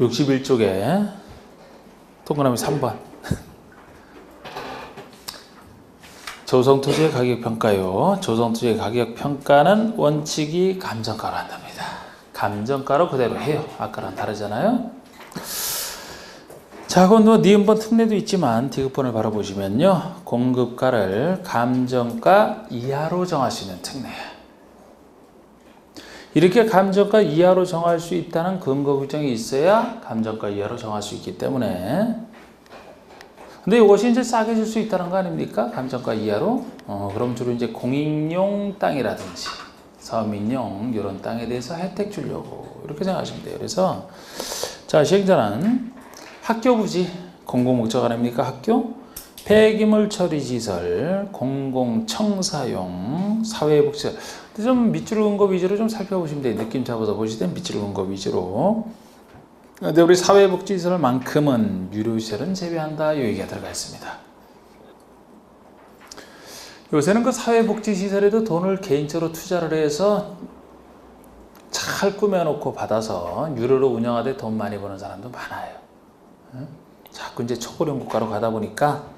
61쪽에 동그라미 3번. 조성토지의 가격평가요. 조성토지의 가격평가는 원칙이 감정가로 한답니다. 감정가로 그대로 해요. 아까랑 다르잖아요. 자, 그건 뭐 니은번 특례도 있지만 디귿번을 바라보시면요. 공급가를 감정가 이하로 정할 수 있는 특례예요. 이렇게 감정가 이하로 정할 수 있다는 근거 규정이 있어야 감정가 이하로 정할 수 있기 때문에, 근데 이것이 이제 싸게 줄 수 있다는 거 아닙니까? 감정가 이하로. 그럼 주로 이제 공익용 땅이라든지 서민용 이런 땅에 대해서 혜택 주려고 이렇게 생각하시면 돼요. 그래서 자, 시행자는 학교 부지 공공목적 아닙니까? 학교 폐기물 처리 시설, 공공청사용, 사회복지. 좀 밑줄 근거 위주로 좀 살펴보시면 돼요. 느낌 잡아서 보실 땐 밑줄 근거 위주로. 근데 우리 사회복지시설만큼은 유료시설은 제외한다. 이 얘기가 들어가 있습니다. 요새는 그 사회복지시설에도 돈을 개인적으로 투자를 해서 잘 꾸며놓고 받아서 유료로 운영하되 돈 많이 버는 사람도 많아요. 자꾸 이제 초고령 국가로 가다 보니까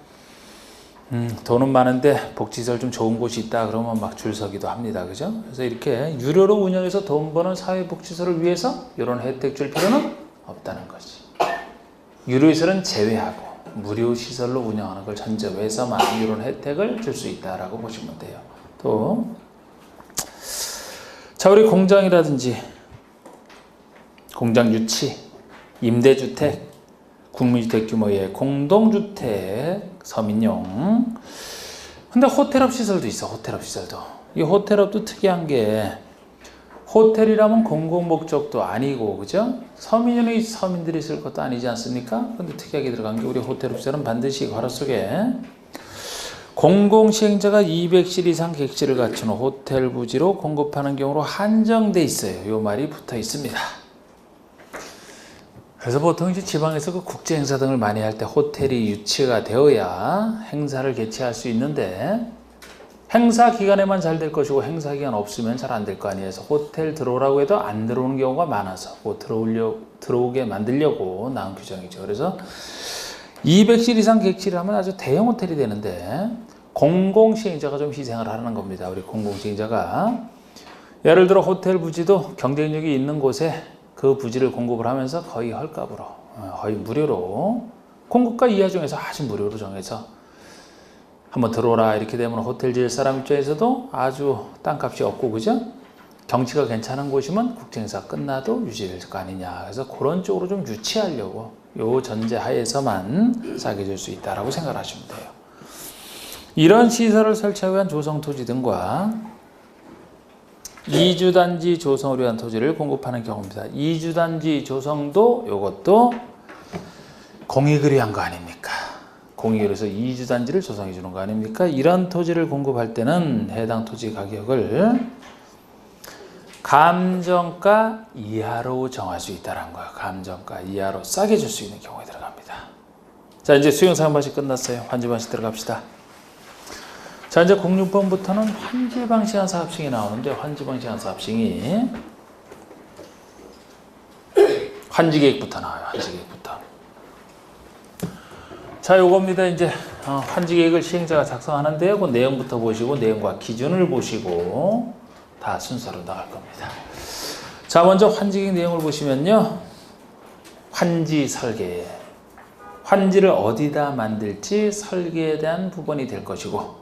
돈은 많은데 복지시설 좀 좋은 곳이 있다 그러면 막 줄 서기도 합니다. 그죠? 그래서 이렇게 유료로 운영해서 돈 버는 사회복지시설을 위해서 이런 혜택 줄 필요는 없다는 거지. 유료시설은 제외하고 무료시설로 운영하는 걸 전제로 해서만 이런 혜택을 줄 수 있다라고 보시면 돼요. 또, 자, 우리 공장이라든지 공장 유치, 임대주택, 국민주택 규모의 공동주택, 서민용. 근데 호텔업 시설도 있어. 호텔업 시설도. 이 호텔업도 특이한 게 호텔이라면 공공목적도 아니고, 그죠? 서민용이 서민들이 쓸 것도 아니지 않습니까? 근데 특이하게 들어간 게 우리 호텔업 시설은 반드시 괄호 속에 공공시행자가 200실 이상 객실을 갖춘 호텔 부지로 공급하는 경우로 한정돼 있어요. 이 말이 붙어 있습니다. 그래서 보통 이제 지방에서 그 국제 행사 등을 많이 할 때 호텔이 유치가 되어야 행사를 개최할 수 있는데, 행사 기간에만 잘 될 것이고 행사 기간 없으면 잘 안 될 거 아니에요. 그래서 호텔 들어오라고 해도 안 들어오는 경우가 많아서 들어오게 만들려고 나온 규정이죠. 그래서 200실 이상 객실을 하면 아주 대형 호텔이 되는데 공공시행자가 좀 희생을 하는 겁니다. 우리 공공시행자가 예를 들어 호텔 부지도 경쟁력이 있는 곳에 그 부지를 공급을 하면서 거의 헐값으로, 거의 무료로, 공급가 이하 중에서 아주 무료로 정해서 한번 들어오라 이렇게 되면 호텔 지을 사람 입장에서도 아주 땅값이 없고, 그죠? 경치가 괜찮은 곳이면 국제행사 끝나도 유지될 거 아니냐. 그래서 그런 쪽으로 좀 유치하려고 요 전제 하에서만 싸게 줄 수 있다라고 생각하시면 돼요. 이런 시설을 설치하기 위한 조성토지 등과 이주단지 조성을 위한 토지를 공급하는 경우입니다. 이주단지 조성도 이것도 공익을 위한 거 아닙니까? 공익을 해서 이주단지를 조성해 주는 거 아닙니까? 이런 토지를 공급할 때는 해당 토지 가격을 감정가 이하로 정할 수 있다는 거예요. 감정가 이하로 싸게 줄 수 있는 경우에 들어갑니다. 자, 이제 수용사항 방식 끝났어요. 환지 방식 들어갑시다. 자, 이제 06번부터는 환지방시한사 합싱이 나오는데, 환지방시한사 합싱이 환지계획부터 나와요. 환지계획부터. 자, 요겁니다. 이제 환지계획을 시행자가 작성하는데요. 그 내용부터 보시고 내용과 기준을 보시고 다 순서로 나갈 겁니다. 자, 먼저 환지계획 내용을 보시면요. 환지 설계. 환지를 어디다 만들지 설계에 대한 부분이 될 것이고,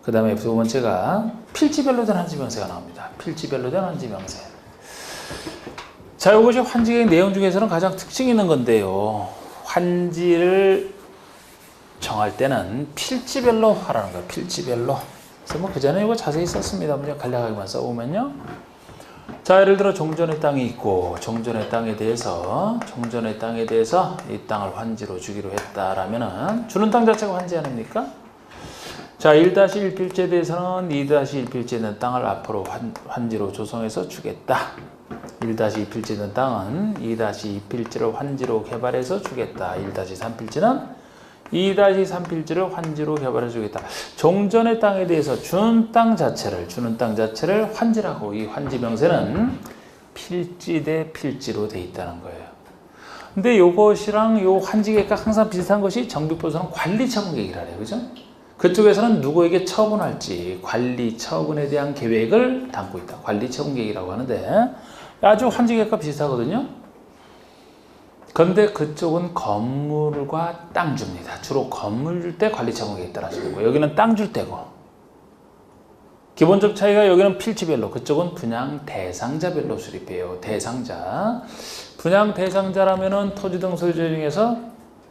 그 다음에 두 번째가 필지별로 된 환지명세가 나옵니다. 필지별로 된 환지명세. 자, 이것이 환지계획 내용 중에서는 가장 특징 있는 건데요. 환지를 정할 때는 필지별로 하라는 거예요. 필지별로. 그래서 뭐 그전에 이거 자세히 썼습니다. 그냥 간략하게만 써보면요. 자, 예를 들어 종전의 땅이 있고, 종전의 땅에 대해서 이 땅을 환지로 주기로 했다라면은 주는 땅 자체가 환지 아닙니까? 자, 1-1필지에 대해서는 2-1필지에 있는 땅을 앞으로 환지로 조성해서 주겠다. 1-2필지에 있는 땅은 2-2필지를 환지로 개발해서 주겠다. 1-3필지는 2-3필지를 환지로 개발해 주겠다. 종전의 땅에 대해서 주는 땅 자체를 환지라고, 이 환지 명세는 필지 대 필지로 돼 있다는 거예요. 근데 요것이랑 요 환지계획과 항상 비슷한 것이 정비법에서는 관리처분계획이라 해요. 그죠? 그쪽에서는 누구에게 처분할지 관리 처분에 대한 계획을 담고 있다. 관리처분계획이라고 하는데 아주 환지계획과 비슷하거든요. 그런데 그쪽은 건물과 땅 줍니다. 주로 건물 줄 때 관리처분계획 따라주는 거고 여기는 땅 줄 때고 기본적 차이가 여기는 필지별로 그쪽은 분양 대상자별로 수립해요. 대상자 분양 대상자라면은 토지 등 소유자 중에서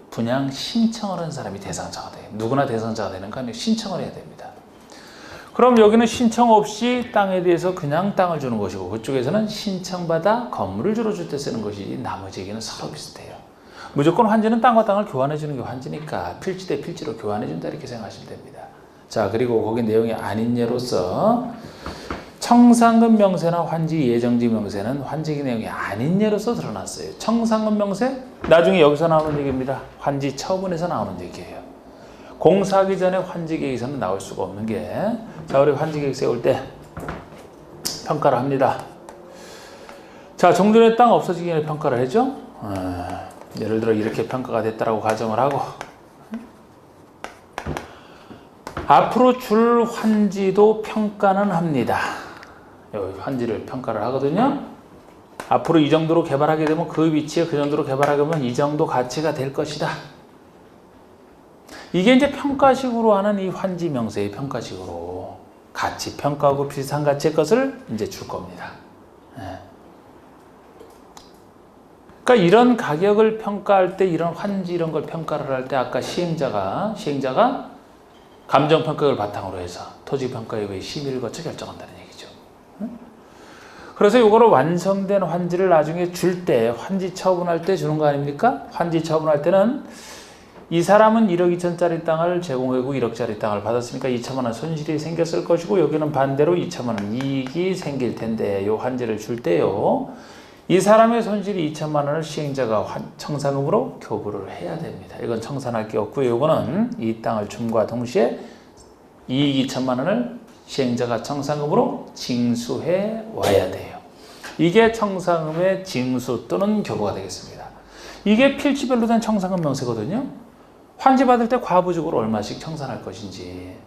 분양 신청을 한 사람이 대상자가 돼요. 누구나 대상자가 되는 거 아니에요. 신청을 해야 됩니다. 그럼 여기는 신청 없이 땅에 대해서 그냥 땅을 주는 것이고 그쪽에서는 신청받아 건물을 주로 줄 때 쓰는 것이지 나머지 얘기는 서로 비슷해요. 무조건 환지는 땅과 땅을 교환해 주는 게 환지니까 필지 대 필지로 교환해 준다 이렇게 생각하시면 됩니다. 자 그리고 거기 내용이 아닌 예로서 청산금 명세나 환지 예정지 명세는 환지 내용이 아닌 예로서 드러났어요. 청산금 명세 나중에 여기서 나오는 얘기입니다. 환지 처분에서 나오는 얘기예요. 공사하기 전에 환지 계획에서는 나올 수가 없는 게 자 우리 환지 계획 세울 때 평가를 합니다. 자 종전의 땅 없어지기 전에 평가를 해죠. 예를 들어 이렇게 평가가 됐다라고 가정을 하고 앞으로 줄 환지도 평가는 합니다. 여기 환지를 평가를 하거든요. 앞으로 이 정도로 개발하게 되면 그 위치에 그 정도로 개발하게 되면 이 정도 가치가 될 것이다. 이게 이제 평가식으로 하는 이 환지 명세의 평가식으로 가치 평가하고 비슷한 가치의 것을 이제 줄 겁니다. 그러니까 이런 가격을 평가할 때 이런 환지 이런 걸 평가를 할 때 아까 시행자가 감정평가를 바탕으로 해서 토지평가위의 심의를 거쳐 결정한다는 얘기죠. 그래서 이거를 완성된 환지를 나중에 줄 때 환지 처분할 때 주는 거 아닙니까? 환지 처분할 때는 이 사람은 1억 2천짜리 땅을 제공하고 1억짜리 땅을 받았으니까 2천만 원 손실이 생겼을 것이고 여기는 반대로 2천만 원 이익이 생길 텐데 이 환지를 줄 때요. 이 사람의 손실이 2천만 원을 시행자가 청산금으로 교부를 해야 됩니다. 이건 청산할 게 없고요. 이거는 이 땅을 줌과 동시에 이익 2천만 원을 시행자가 청산금으로 징수해 와야 돼요. 이게 청산금의 징수 또는 교부가 되겠습니다. 이게 필지별로 된 청산금 명세거든요. 환지 받을 때 과부적으로 얼마씩 청산할 것인지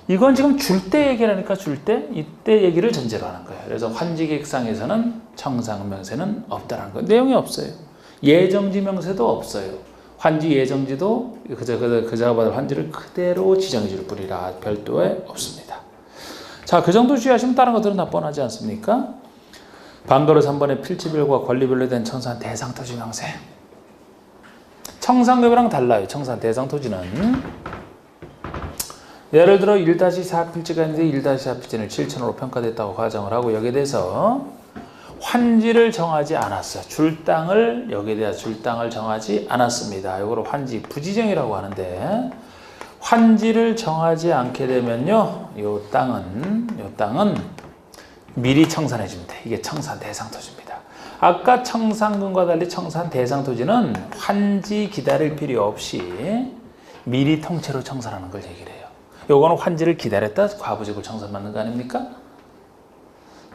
이건 지금 줄 때 얘기하니까 줄 때 이때 얘기를 전제로 하는 거예요. 그래서 환지계획상에서는 청산금 명세는 없다는 거예요. 내용이 없어요. 예정지 명세도 없어요. 환지 예정지도 그자가 받을 환지를 그대로 지정해 줄 뿐이라 별도에 없습니다. 자, 그 정도 주의하시면 다른 것들은 다 뻔하지 않습니까? 반가로 3번의 필지별과 권리별로 된 청산 대상 토지 명세. 청산급이랑 달라요. 청산 대상 토지는 예를 들어 1-4 필지가 있는데 1-4 필지는 7천으로 평가됐다고 가정을 하고 여기에 대해서 환지를 정하지 않았어요. 줄 땅을 여기에 대해서 줄 땅을 정하지 않았습니다. 이거를 환지 부지정이라고 하는데 환지를 정하지 않게 되면요, 요 땅은 미리 청산해 줍니다. 이게 청산 대상 토지입니다. 아까 청산금과 달리 청산 대상 토지는 환지 기다릴 필요 없이 미리 통째로 청산하는 걸 얘기를 해요. 요거는 환지를 기다렸다 과부적으로 청산받는 거 아닙니까?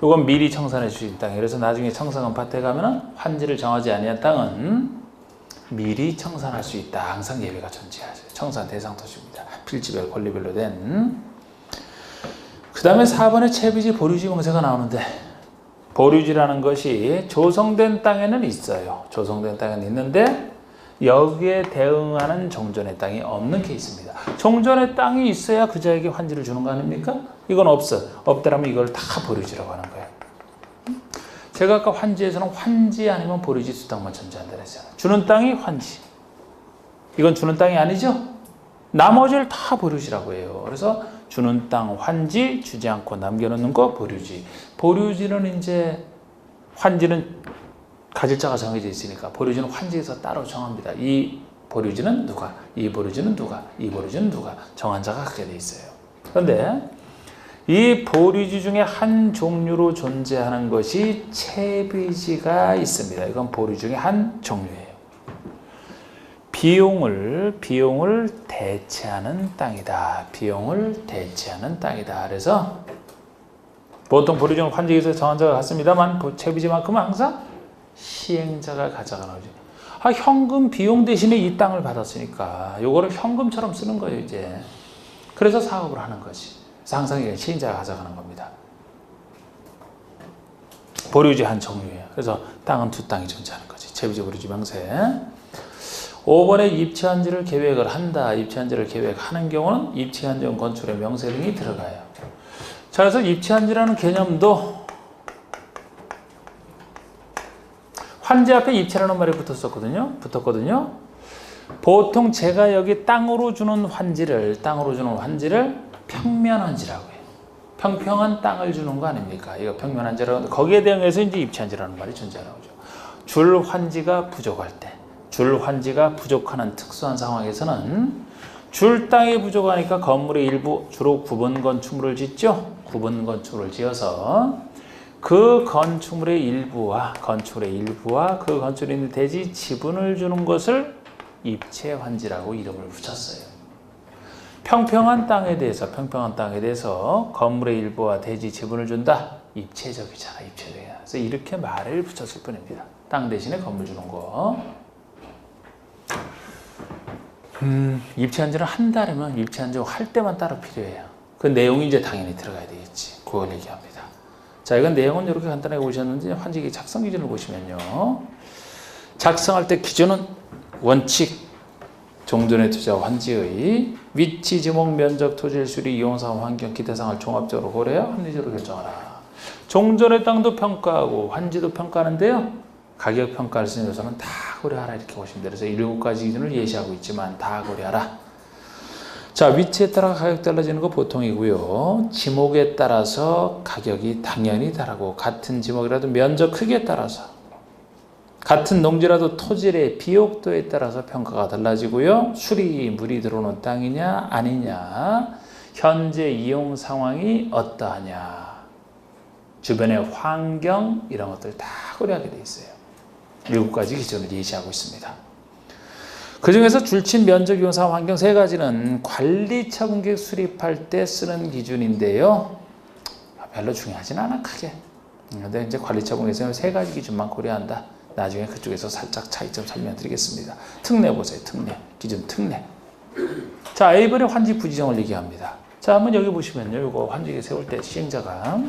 요건 미리 청산해 주신 땅. 그래서 나중에 청산금 밭에 가면은 환지를 정하지 아니한 땅은 미리 청산할 수 있다. 항상 예외가 존재하죠. 청산 대상 토지입니다. 필지별 권리별로 된. 그 다음에 4번에 채비지 보류지 명세가 나오는데 보류지라는 것이 조성된 땅에는 있어요. 조성된 땅에는 있는데 여기에 대응하는 종전의 땅이 없는 케이스입니다. 종전의 땅이 있어야 그자에게 환지를 주는 거 아닙니까? 이건 없어. 없다라면 이걸 다 보류지라고 하는 거예요. 제가 아까 환지에서는 환지 아니면 보류지 두 땅만 존재한다 그랬잖아요. 주는 땅이 환지. 이건 주는 땅이 아니죠? 나머지를 다 보류지라고 해요. 그래서 주는 땅 환지 주지 않고 남겨놓는 거 보류지. 보류지는 이제 환지는 가질 자가 정해져 있으니까 보류지는 환지에서 따로 정합니다. 이 보류지는 누가, 이 보류지는 누가, 이 보류지는 누가 정한 자가 그렇게 돼 있어요. 그런데 이 보류지 중에 한 종류로 존재하는 것이 채비지가 있습니다. 이건 보류 중에 한 종류예요. 비용을 대체하는 땅이다. 비용을 대체하는 땅이다. 그래서 보통 보류지는 환지에서 정한 자가 같습니다만 채비지만큼은 항상 시행자가 가져가는 거죠. 현금 비용 대신에 이 땅을 받았으니까 요거를 현금처럼 쓰는 거예요, 이제. 그래서 사업을 하는 거지. 그래서 항상 이게 시행자가 가져가는 겁니다. 보류지 한 종류예요. 그래서 땅은 두 땅이 존재하는 거지. 제비지 보류지 명세. 5번에 입치한지를 계획을 한다. 입치한지를 계획하는 경우는 입치한지용 건축의 명세 등이 들어가요. 자, 그래서 입치한지라는 개념도 환지 앞에 입치라는 말이 붙었거든요. 보통 제가 여기 땅으로 주는 환지를 평면환지라고 해요. 평평한 땅을 주는 거 아닙니까? 이거 평면환지라고 하는데 거기에 대응해서 이제 입치한지라는 말이 존재하는 거죠. 줄 환지가 부족할 때, 줄 환지가 부족하는 특수한 상황에서는 줄 땅이 부족하니까 건물의 일부 주로 구분 건축물을 짓죠. 구분 건축물을 지어서 그 건축물의 일부와 그 건축물에 있는 대지 지분을 주는 것을 입체환지라고 이름을 붙였어요. 평평한 땅에 대해서 건물의 일부와 대지 지분을 준다. 입체적이잖아. 그래서 이렇게 말을 붙였을 뿐입니다. 땅 대신에 건물 주는 거. 입체환지를 한다면 입체환지 할 때만 따로 필요해요. 그 내용이 이제 당연히 들어가야 되겠지. 그걸 얘기합니다. 자, 이건 내용은 이렇게 간단하게 보셨는지 환지 작성 기준을 보시면요. 작성할 때 기준은 원칙, 종전의 투자 환지의 위치, 지목, 면적, 토지의 수리, 이용사항, 환경, 기타 사항을 종합적으로 고려하여 합리적으로 결정하라. 종전의 땅도 평가하고 환지도 평가하는데요. 가격 평가를 쓰는 요소는 다 고려하라 이렇게 보시면 돼요. 그래서 7가지 기준을 예시하고 있지만 다 고려하라. 자, 위치에 따라 가격 달라지는 거 보통이고요. 지목에 따라서 가격이 당연히 다르고 같은 지목이라도 면적 크기에 따라서 같은 농지라도 토질의 비옥도에 따라서 평가가 달라지고요. 수리, 물이 들어오는 땅이냐 아니냐, 현재 이용 상황이 어떠하냐, 주변의 환경 이런 것들 다 고려하게 돼 있어요. 7가지 기준을 예시하고 있습니다. 그 중에서 줄친 면적, 이용 상황, 환경 3가지는 관리처분계획 수립할 때 쓰는 기준인데요. 별로 중요하진 않아 크게. 근데 이제 관리처분계획에서는 3가지 기준만 고려한다. 나중에 그쪽에서 살짝 차이점 설명드리겠습니다. 특례 보세요. 기준 특례. 자, A번에 환지 부지정을 얘기합니다. 자, 한번 여기 보시면요. 이거 환지계 세울 때 시행자가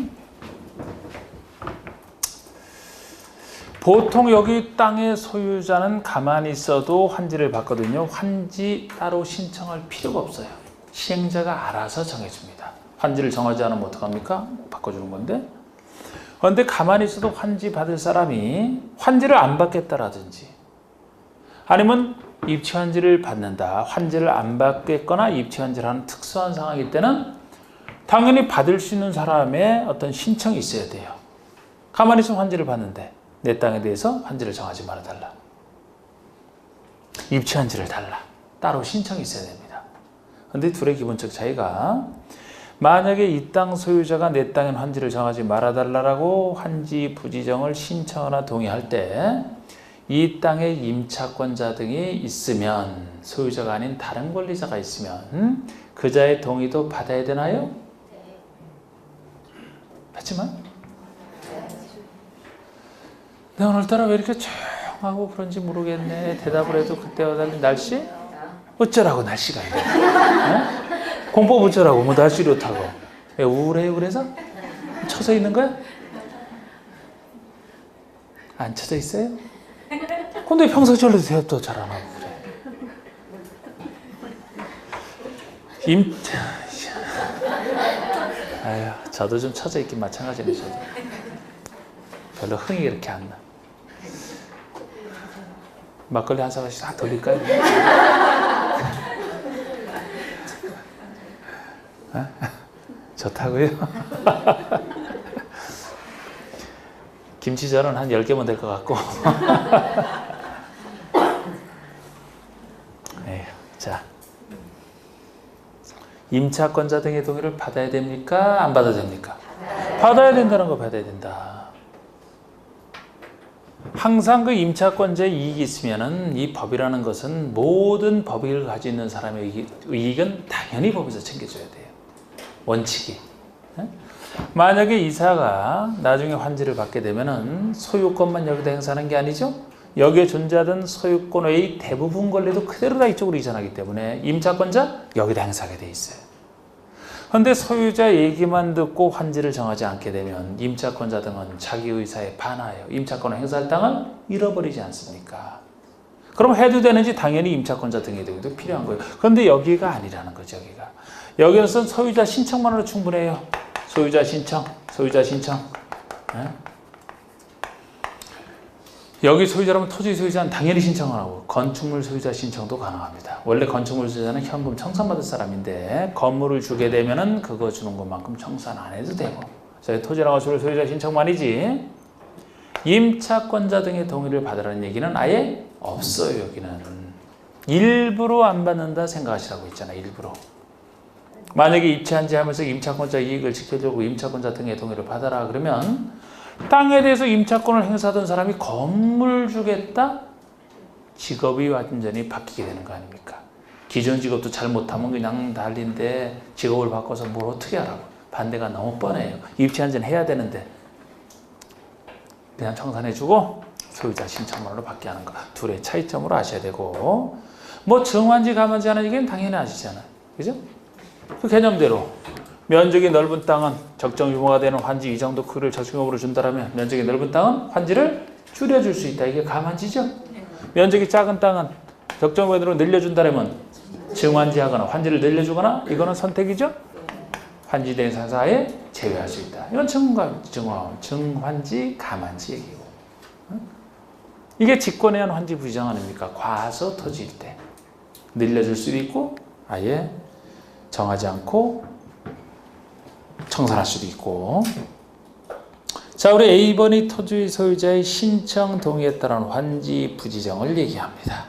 보통 여기 땅의 소유자는 가만히 있어도 환지를 받거든요. 환지 따로 신청할 필요가 없어요. 시행자가 알아서 정해줍니다. 환지를 정하지 않으면 어떡합니까? 바꿔주는 건데. 그런데 가만히 있어도 환지 받을 사람이 환지를 안 받겠다라든지 아니면 입치환지를 받는다, 환지를 안 받겠거나 입치환지를 하는 특수한 상황일 때는 당연히 받을 수 있는 사람의 어떤 신청이 있어야 돼요. 가만히 있으면 환지를 받는데 내 땅에 대해서 환지를 정하지 말아달라, 입치환지를 달라, 따로 신청이 있어야 됩니다. 그런데 둘의 기본적 차이가 만약에 이 땅 소유자가 내 땅엔 환지를 정하지 말아달라고 환지 부지정을 신청하거나 동의할 때 이 땅에 임차권자 등이 있으면, 소유자가 아닌 다른 권리자가 있으면 그자의 동의도 받아야 되나요? 받지만 내 오늘따라 왜 이렇게 조용하고 그런지 모르겠네. 대답을 해도 그때와 달리 날씨? 어쩌라고 날씨가 이래. 네? 공법 어쩌라고 뭐 날씨 이렇다고. 왜 우울해요 그래서? 쳐져 있는 거야? 안 쳐져 있어요? 근데 평소처럼 대답도 잘 안 하고 그래. 아휴, 저도 좀 쳐져 있긴 마찬가지네. 저도 별로 흥이 이렇게 안 나. 막걸리 한 사발씩 다 돌릴까요? 좋다고요? 김치전은 한 10개면 될 것 같고. 에휴, 자, 임차권자 등의 동의를 받아야 됩니까? 안 받아야 됩니까? 받아야 된다는 거 받아야 된다. 항상 그 임차권자의 이익이 있으면은 이 법이라는 것은 모든 법익을 가지고 있는 사람의 이익은 당연히 법에서 챙겨줘야 돼요. 원칙이. 만약에 이사가 나중에 환지를 받게 되면은 소유권만 여기다 행사하는 게 아니죠. 여기에 존재하던 소유권의 대부분 권리도 그대로 다 이쪽으로 이전하기 때문에 임차권자 여기다 행사하게 돼 있어요. 그런데 소유자 얘기만 듣고 환지를 정하지 않게 되면 임차권자 등은 자기 의사에 반하여 임차권을 행사할 땅을 잃어버리지 않습니까? 그럼 해도 되는지 당연히 임차권자 등의 동의도 필요한 거예요. 그런데 여기가 아니라는 거죠. 여기는 소유자 신청만으로 충분해요. 소유자 신청. 네? 여기 소유자라면 토지 소유자는 당연히 신청을 하고 건축물 소유자 신청도 가능합니다. 원래 건축물 소유자는 현금 청산받을 사람인데 건물을 주게 되면은 그거 주는 것만큼 청산 안 해도 되고 저희 토지랑 건축물 소유자 신청만이지 임차권자 등의 동의를 받으라는 얘기는 아예 없어요. 여기는 일부러 안 받는다 생각하시라고 있잖아. 일부러. 만약에 입체한지 하면서 임차권자 이익을 지켜주고 임차권자 등의 동의를 받아라 그러면 땅에 대해서 임차권을 행사하던 사람이 건물 주겠다? 직업이 완전히 바뀌게 되는 거 아닙니까? 기존 직업도 잘못하면 그냥 난리인데 직업을 바꿔서 뭘 어떻게 하라고. 반대가 너무 뻔해요. 입체한지는 해야 되는데 그냥 청산해주고 소유자 신청만으로 받게 하는 거. 둘의 차이점으로 아셔야 되고 뭐 정환지 가만지 하는 얘기는 당연히 아시잖아요. 그죠? 그 개념대로 면적이 넓은 땅은 적정 규모가 되는 환지 이 정도 크기를 저축용으로 준다면 면적이 넓은 땅은 환지를 줄여줄 수 있다. 이게 가만지죠? 면적이 작은 땅은 적정 규모로 늘려준다면 증환지하거나 환지를 늘려주거나 이거는 선택이죠? 환지 대상사에 제외할 수 있다. 이건 증환지, 가만지 얘기고. 이게 직권에 의한 환지 부지정 아닙니까? 과서 토지일 때 늘려줄 수도 있고 아예 정하지 않고 청산할 수도 있고. 자, 우리 A번이 토지 소유자의 신청 동의에 따른 환지 부지정을 얘기합니다.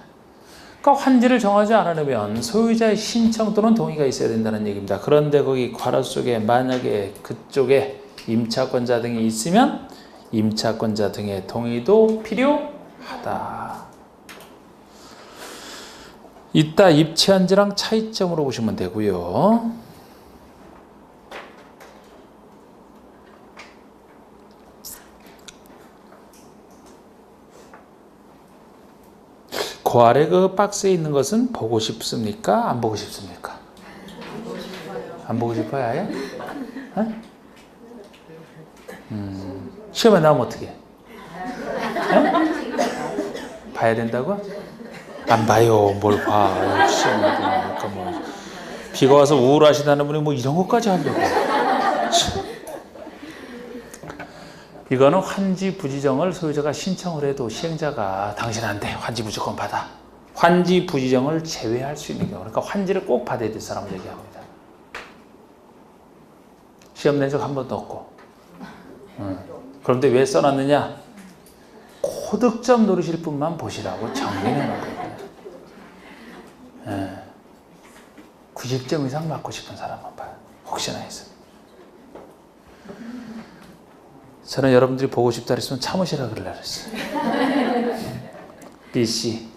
그러니까 환지를 정하지 않으려면 소유자의 신청 또는 동의가 있어야 된다는 얘기입니다. 그런데 거기 괄호 속에 만약에 그쪽에 임차권자 등이 있으면 임차권자 등의 동의도 필요하다. 이따 입체한지랑 차이점으로 보시면 되고요. 그 아래 그 박스에 있는 것은 보고 싶습니까? 안 보고 싶습니까? 안 보고 싶어요, 아예? 시험에 나오면 어떻게 해? 봐야 된다고? 안 봐요. 뭘 봐. 시험에 그러니까 뭐 비가 와서 우울하시다는 분이 뭐 이런 것까지 하려고. 이거는 환지 부지정을 소유자가 신청을 해도 시행자가 당신 안 돼. 환지 무조건 받아. 환지 부지정을 제외할 수 있는 경우. 그러니까 환지를 꼭 받아야 될 사람을 얘기합니다. 시험 낸 적 한 번도 없고. 그런데 왜 써놨느냐? 고득점 노리실 분만 보시라고 정리해 놓은 거예요. 90점 이상 맞고 싶은 사람만 봐요. 혹시나 해서. 저는 여러분들이 보고 싶다 그랬으면 참으시라 그러려고 했어요. BC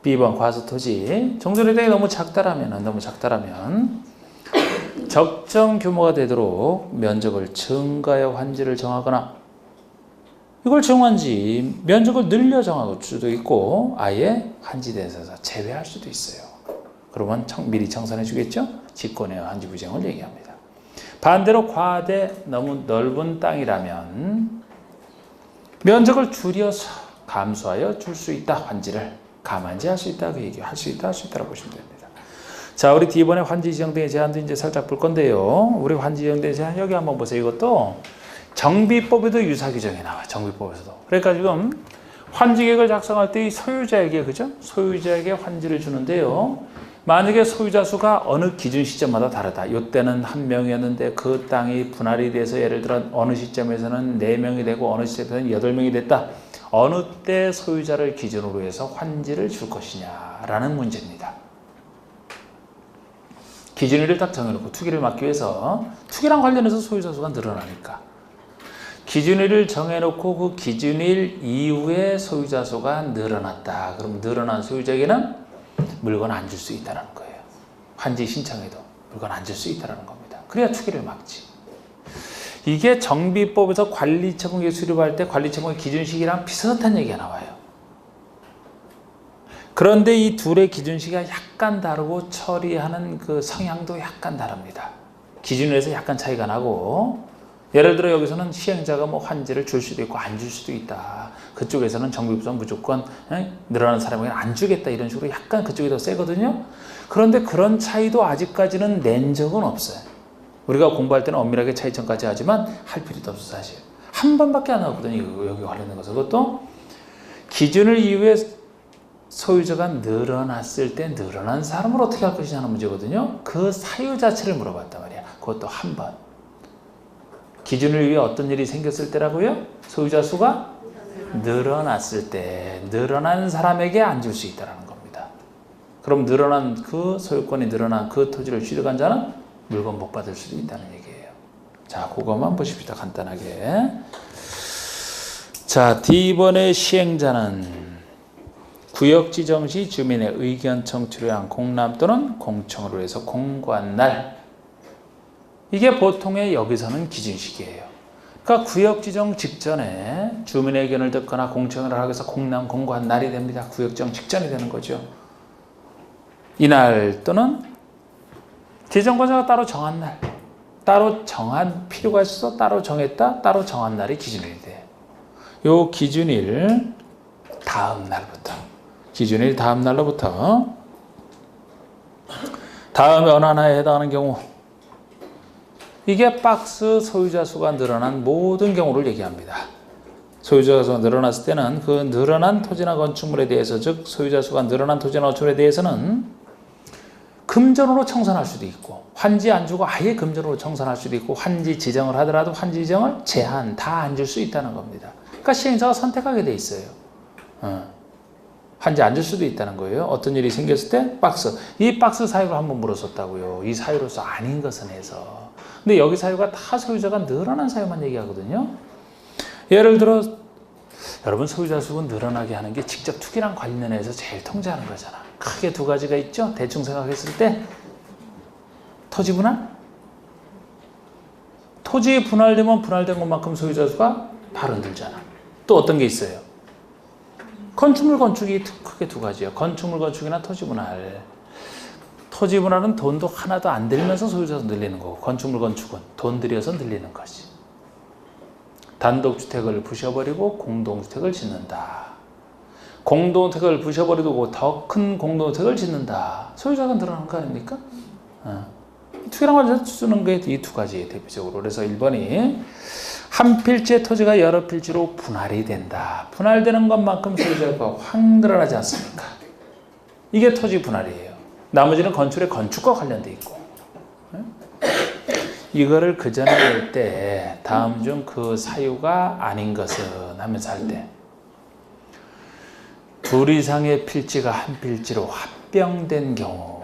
B번 과수토지 정전의당이 너무 작다라면 적정 규모가 되도록 면적을 증가하여 환지를 정하거나 이걸 정환지 면적을 늘려 정할 수도 있고 아예 환지 대상에서 제외할 수도 있어요. 그러면 미리 청산해 주겠죠? 직권의 환지 부정을 얘기합니다. 반대로 과대 너무 넓은 땅이라면 면적을 줄여서 감소하여 줄 수 있다. 환지를 가만지 할 수 있다. 그 얘기 할 수 있다라고 보시면 됩니다. 자, 우리 D번의 환지 지정 등의 제한도 이제 살짝 볼 건데요. 우리 환지 지정 등의 제한 여기 한번 보세요. 이것도 정비법에도 유사 규정이 나와요. 정비법에서도. 그러니까 지금 환지 계획을 작성할 때 이 소유자에게 그죠? 소유자에게 환지를 주는데요. 만약에 소유자 수가 어느 기준 시점마다 다르다. 이때는 1명이었는데 그 땅이 분할이 돼서 예를 들어 어느 시점에서는 4명이 되고 어느 시점에서는 8명이 됐다. 어느 때 소유자를 기준으로 해서 환지를 줄 것이냐라는 문제입니다. 기준일을 딱 정해놓고 투기를 막기 위해서 투기랑 관련해서 소유자 수가 늘어나니까 기준일을 정해놓고 그 기준일 이후에 소유자 수가 늘어났다. 그럼 늘어난 소유자에게는 물건 안 줄 수 있다는 거예요. 환지 신청해도 물건 안 줄 수 있다는 겁니다. 그래야 투기를 막지. 이게 정비법에서 관리처분계 수립할 때 관리처분의 기준 시기랑 비슷한 얘기가 나와요. 그런데 이 둘의 기준시가 약간 다르고 처리하는 그 성향도 약간 다릅니다. 기준에서 약간 차이가 나고, 예를 들어 여기서는 시행자가 뭐 환지를 줄 수도 있고 안 줄 수도 있다. 그쪽에서는 정비부서 무조건 늘어나는 사람에게 안 주겠다 이런 식으로 약간 그쪽이 더 세거든요. 그런데 그런 차이도 아직까지는 낸 적은 없어요. 우리가 공부할 때는 엄밀하게 차이점까지 하지만 할 필요도 없어 사실. 한 번밖에 안 나왔거든요. 여기 관련된 것은. 그것도 기준을 이후에 소유자가 늘어났을 때 늘어난 사람을 어떻게 할 것이냐 하는 문제거든요. 그 사유 자체를 물어봤단 말이야. 그것도 한 번. 기준을 위해 어떤 일이 생겼을 때라고요? 소유자 수가 늘어났을 때 늘어난 사람에게 안 줄 수 있다는 겁니다. 그럼 늘어난 그 소유권이 늘어난 그 토지를 취득한 자는 물건 못 받을 수도 있다는 얘기예요. 자, 그것만 보십시다. 간단하게. 자, D번의 시행자는 구역 지정 시 주민의 의견 청취를 위한 공람 또는 공청으로 해서 공고한 날. 이게 보통의 여기서는 기준식이에요. 그러니까 구역 지정 직전에 주민의 의견을 듣거나 공청을 하기 위해서 공람 공고한 날이 됩니다. 구역 지정 직전이 되는 거죠. 이날 또는 지정권자가 따로 정한 날, 따로 정한 필요가 있어서 따로 정했다, 따로 정한 날이 기준일이 돼요. 요 기준일 다음 날부터, 기준일 다음 날로부터 다음에 어느 하나에 해당하는 경우, 이게 박스 소유자 수가 늘어난 모든 경우를 얘기합니다. 소유자 수가 늘어났을 때는 그 늘어난 토지나 건축물에 대해서, 즉 소유자 수가 늘어난 토지나 건축물에 대해서는 금전으로 청산할 수도 있고, 환지 안 주고 아예 금전으로 청산할 수도 있고, 환지 지정을 하더라도 환지 지정을 제한 다 안 줄 수 있다는 겁니다. 그러니까 시행자가 선택하게 돼 있어요. 환지 안 줄 수도 있다는 거예요. 어떤 일이 생겼을 때 박스, 이 박스 사유로 한번 물었었다고요. 이 사유로서 아닌 것은 해서. 근데 여기 사유가 다 소유자가 늘어난 사유만 얘기하거든요. 예를 들어 여러분, 소유자 수는 늘어나게 하는 게 직접 투기랑 관련해서 제일 통제하는 거잖아. 크게 두 가지가 있죠. 대충 생각했을 때 토지 분할, 토지 분할되면 분할된 것만큼 소유자 수가 바로 늘잖아. 또 어떤 게 있어요? 건축물 건축이 크게 두 가지예요. 건축물 건축이나 토지 분할. 토지 분할은 돈도 하나도 안 들면서 소유자도 늘리는 거고, 건축물 건축은 돈 들여서 늘리는 거지. 단독주택을 부셔버리고 공동주택을 짓는다. 공동주택을 부셔버리고 더 큰 공동주택을 짓는다. 소유자가 늘어나는 거 아닙니까? 투기랑 관련해서 쓰는 게 이 두 가지 대표적으로. 그래서 1번이 한 필지의 토지가 여러 필지로 분할이 된다. 분할되는 것만큼 소유자가 확 늘어나지 않습니까? 이게 토지 분할이에요. 나머지는 건축의 건축과 관련돼 있고. 이거를 그 전에 할 때 다음 중 그 사유가 아닌 것은 하면서 할 때, 둘 이상의 필지가 한 필지로 합병된 경우,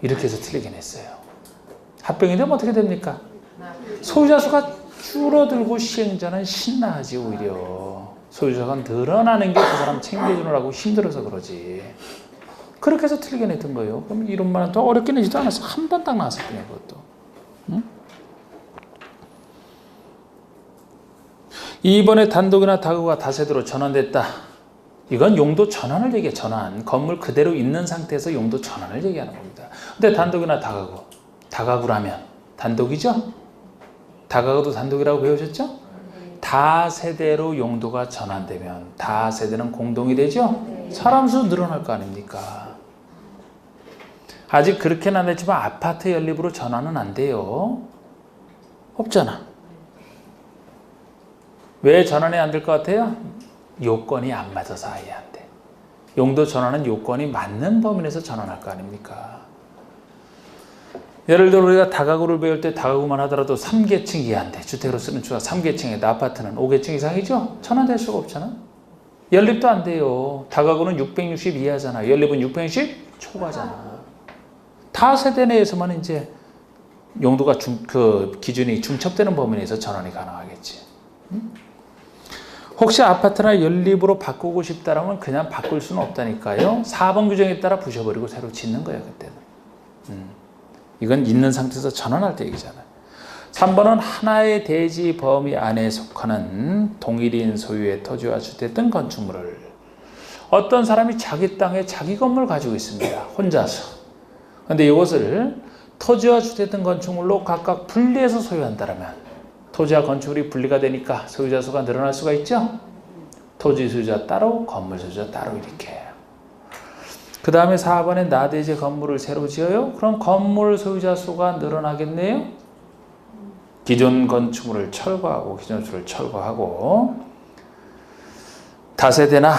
이렇게 해서 틀리긴 했어요. 합병이 되면 어떻게 됩니까? 소유자 수가 줄어들고 시행자는 신나하지. 오히려 소유자가 늘어나는 게 그 사람 챙겨주느라고 힘들어서 그러지. 그렇게 해서 틀리게 냈던 거예요. 그럼 이런 말은 더 어렵게 내지도 않았어. 한 번 딱 나왔을 뿐이야, 그것도. 응? 2번에 단독이나 다가구가 다세대로 전환됐다. 이건 용도 전환을 얘기해. 전환. 건물 그대로 있는 상태에서 용도 전환을 얘기하는 겁니다. 근데 단독이나 다가구, 다가구라면 단독이죠? 다가구도 단독이라고 배우셨죠? 다세대로 용도가 전환되면 다세대는 공동이 되죠? 사람 수 늘어날 거 아닙니까? 아직 그렇게는 안 했지만 아파트 연립으로 전환은 안 돼요. 없잖아. 왜 전환이 안 될 것 같아요? 요건이 안 맞아서 아예 안 돼. 용도 전환은 요건이 맞는 범위 내에서 전환할 거 아닙니까? 예를 들어 우리가 다가구를 배울 때 다가구만 하더라도 3계층 이하인데, 주택으로 쓰는 주가 3계층인데 아파트는 5계층 이상이죠? 전환될 수가 없잖아. 연립도 안 돼요. 다가구는 660 이하잖아. 연립은 660 초과잖아. 다세대 내에서만 이제 용도가 그 기준이 중첩되는 범위 내에서 전환이 가능하겠지. 혹시 아파트나 연립으로 바꾸고 싶다라면 그냥 바꿀 수는 없다니까요. 4번 규정에 따라 부셔버리고 새로 짓는 거야, 그때는. 이건 있는 상태에서 전환할 때 얘기잖아요. 3번은 하나의 대지 범위 안에 속하는 동일인 소유의 토지와 주택 등 건축물을 어떤 사람이 자기 땅에 자기 건물 가지고 있습니다. 혼자서. 근데 이것을 토지와 주택 등 건축물로 각각 분리해서 소유한다면 토지와 건축물이 분리가 되니까 소유자 수가 늘어날 수가 있죠. 토지 소유자 따로, 건물 소유자 따로 이렇게. 그 다음에 4번에 나대지 건물을 새로 지어요. 그럼 건물 소유자 수가 늘어나겠네요. 기존 건축물을 철거하고 기존 건축물을 철거하고 다세대나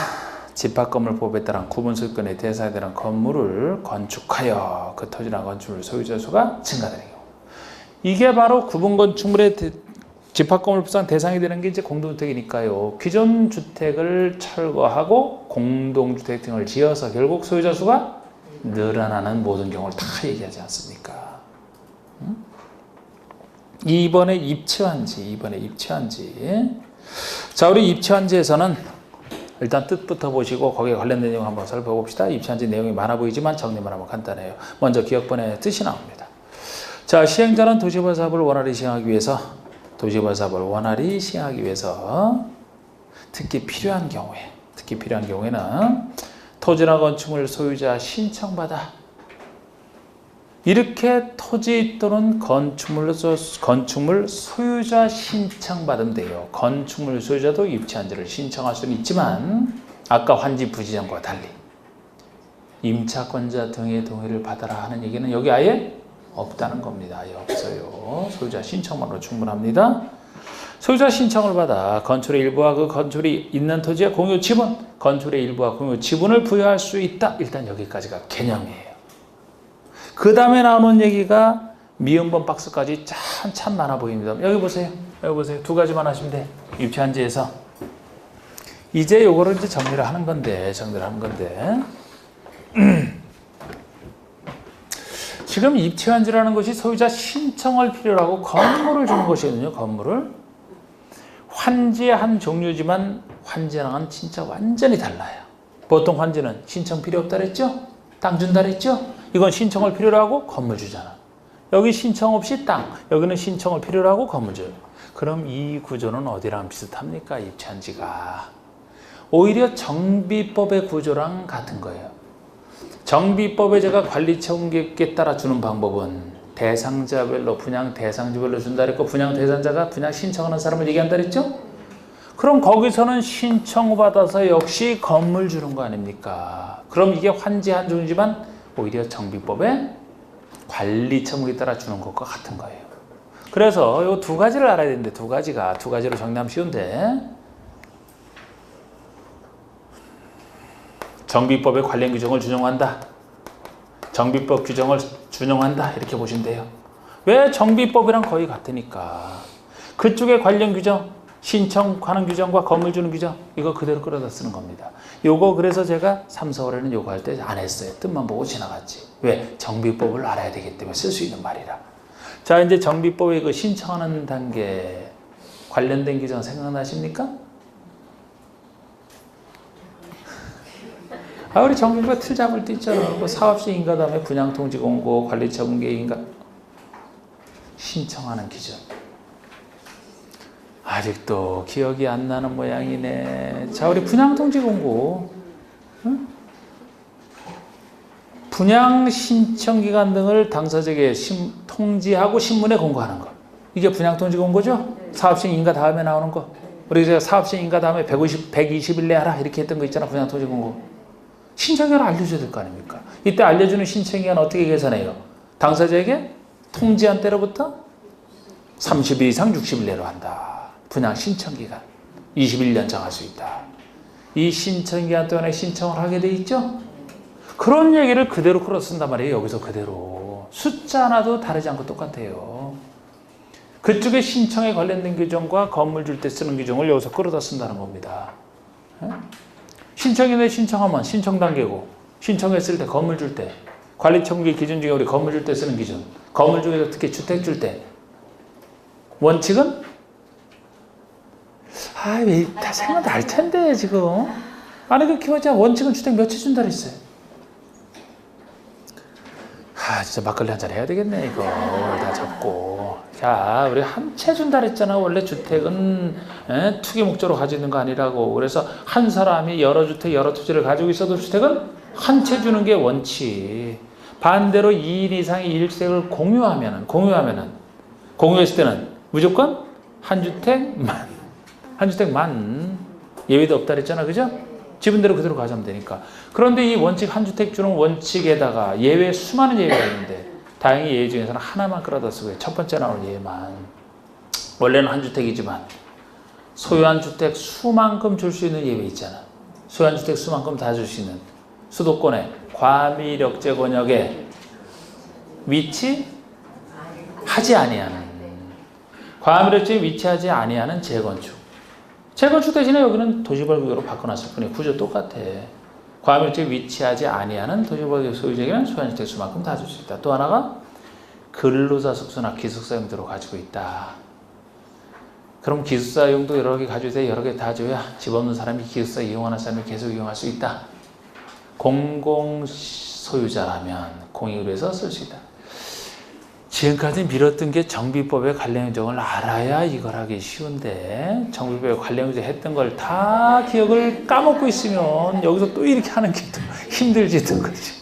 집합건물법에 따른 구분소유권의 대상에 되는 건물을 건축하여 그 토지나 건축물 소유자 수가 증가되는 경우. 이게 바로 구분건축물의 집합건물법상 대상이 되는 게 이제 공동주택이니까요. 기존 주택을 철거하고 공동주택 등을 지어서 결국 소유자 수가 늘어나는 모든 경우를 다 얘기하지 않습니까? 2번에 입체환지. 자, 우리 입체환지에서는 일단 뜻부터 보시고 거기에 관련된 내용 한번 살펴봅시다. 입체환지 내용이 많아 보이지만 정리만 하면 간단해요. 먼저 기억번의 뜻이 나옵니다. 자, 시행자는 도시개발 사업을 원활히 시행하기 위해서 특히 필요한 경우에는 토지나 건축물 소유자 신청받아 이렇게 토지 또는 건축물 소유자 신청받으면 돼요. 건축물 소유자도 입체환지를 신청할 수는 있지만 아까 환지 부지정과 달리 임차권자 등의 동의를 받아라 하는 얘기는 여기 아예 없다는 겁니다. 아예 없어요. 소유자 신청만으로 충분합니다. 소유자 신청을 받아 건축의 일부와 그 건축이 있는 토지의 공유 지분, 건축의 일부와 공유 지분을 부여할 수 있다. 일단 여기까지가 개념이에요. 그 다음에 나오는 얘기가 미음번 박스까지 참 많아 보입니다. 여기 보세요. 두 가지만 하시면 돼. 입체환지에서 이제 요거를 이제 정리를 하는 건데 지금 입체환지라는 것이 소유자 신청을 필요로 하고 건물을 주는 것이거든요. 건물을. 환지의 한 종류지만 환지랑은 진짜 완전히 달라요. 보통 환지는 신청 필요 없다 그랬죠? 땅 준다 그랬죠? 이건 신청을 필요로 하고 건물 주잖아. 여기 신청 없이 땅, 여기는 신청을 필요로 하고 건물 줘요. 그럼 이 구조는 어디랑 비슷합니까? 입체환지가. 오히려 정비법의 구조랑 같은 거예요. 정비법에 제가 관리청객에 따라 주는 방법은 대상자별로 분양 대상자별로 준다 그랬고 분양 대상자가 분양 신청하는 사람을 얘기한다 그랬죠? 그럼 거기서는 신청받아서 역시 건물 주는 거 아닙니까? 그럼 이게 환지 한 종류지만 오히려 정비법에 관리청객에 따라 주는 것과 같은 거예요. 그래서 이 두 가지를 알아야 되는데 두 가지로 정리하면 쉬운데 정비법의 관련 규정을 준용한다. 정비법 규정을 준용한다. 이렇게 보시면 돼요. 왜? 정비법이랑 거의 같으니까. 그쪽의 관련 규정, 신청하는 규정과 건물 주는 규정 이거 그대로 끌어다 쓰는 겁니다. 요거 그래서 제가 3, 4월에는 요거 할 때 안 했어요. 뜻만 보고 지나갔지. 왜? 정비법을 알아야 되기 때문에 쓸 수 있는 말이라. 자, 이제 정비법의 그 신청하는 단계 관련된 규정 생각나십니까? 우리 정비법 틀 잡을 때 있잖아. 뭐 사업시 인가 다음에 분양통지 공고, 관리처분계 인가 신청하는 기준. 아직도 기억이 안 나는 모양이네. 자, 우리 분양통지 공고, 응? 분양 신청 기간 등을 당사자에게 통지하고 신문에 공고하는 것. 이게 분양통지 공고죠? 사업시 인가 다음에 나오는 거. 우리 제가 사업시 인가 다음에 120일 내에 하라 이렇게 했던 거 있잖아. 분양통지 공고. 신청기간을 알려줘야 될 거 아닙니까? 이때 알려주는 신청기간 어떻게 계산해요? 당사자에게 통지한 때로부터 30일 이상 60일 내로 한다. 분양 신청기간 21년 정할 수 있다. 이 신청기간 동안에 신청을 하게 돼 있죠? 그런 얘기를 그대로 끌어 쓴단 말이에요. 여기서 그대로. 숫자 하나도 다르지 않고 똑같아요. 그쪽에 신청에 관련된 규정과 건물 줄 때 쓰는 규정을 여기서 끌어다 쓴다는 겁니다. 신청인에 신청하면 신청 단계고 신청했을 때 건물 줄 때 관리청기 기준 중에 우리 건물 줄 때 쓰는 기준 건물 중에서 특히 주택 줄 때 원칙은 왜 다 생각 날 텐데 지금 아니 그 키워자 원칙은 주택 며칠 준다 그랬어요. 진짜 막걸리 한잔 해야 되겠네, 이거. 다 잡고. 자, 우리 한 채 준다 그랬잖아. 원래 주택은 투기 목적으로 가지고 있는 거 아니라고. 그래서 한 사람이 여러 주택, 여러 토지를 가지고 있어도 주택은 한 채 주는 게 원칙. 반대로 2인 이상의 일색을 공유했을 때는 무조건 한 주택만. 예외도 없다 그랬잖아, 그죠? 지분대로 그대로 가져가면 되니까. 그런데 이 원칙 한 주택 주는 원칙에다가 예외 수많은 예외가 있는데 다행히 예외 중에서는 하나만 끌어다 쓰고요. 첫 번째 나올 예외만. 원래는 한 주택이지만 소유한 주택 수만큼 줄 수 있는 예외 있잖아. 소유한 주택 수만큼 다 줄 수 있는 수도권의 과밀역제 권역에 위치하지 아니하는 과밀역제에 위치하지 아니하는 재건축. 재건축 대신에 여기는 도시벌구역으로 바꿔놨을 뿐이에요. 구조 똑같아. 과밀역제에 위치하지 아니하는 도시벌구역 소유자에게는 소유한 주택 수만큼 다 줄 수 있다. 또 하나가 근로자 숙소나 기숙사 용도로 가지고 있다. 그럼 기숙사 용도 여러 개 가지고 있다. 여러 개 다 줘야 집 없는 사람이 기숙사 이용하는 사람이 계속 이용할 수 있다. 공공 소유자라면 공익을 위해서 쓸 수 있다. 지금까지 미뤘던 게 정비법의 관련 규정을 알아야 이걸 하기 쉬운데 정비법의 관련 규정 했던 걸 다 기억을 까먹고 있으면 여기서 또 이렇게 하는 게 또 힘들지도 그렇지.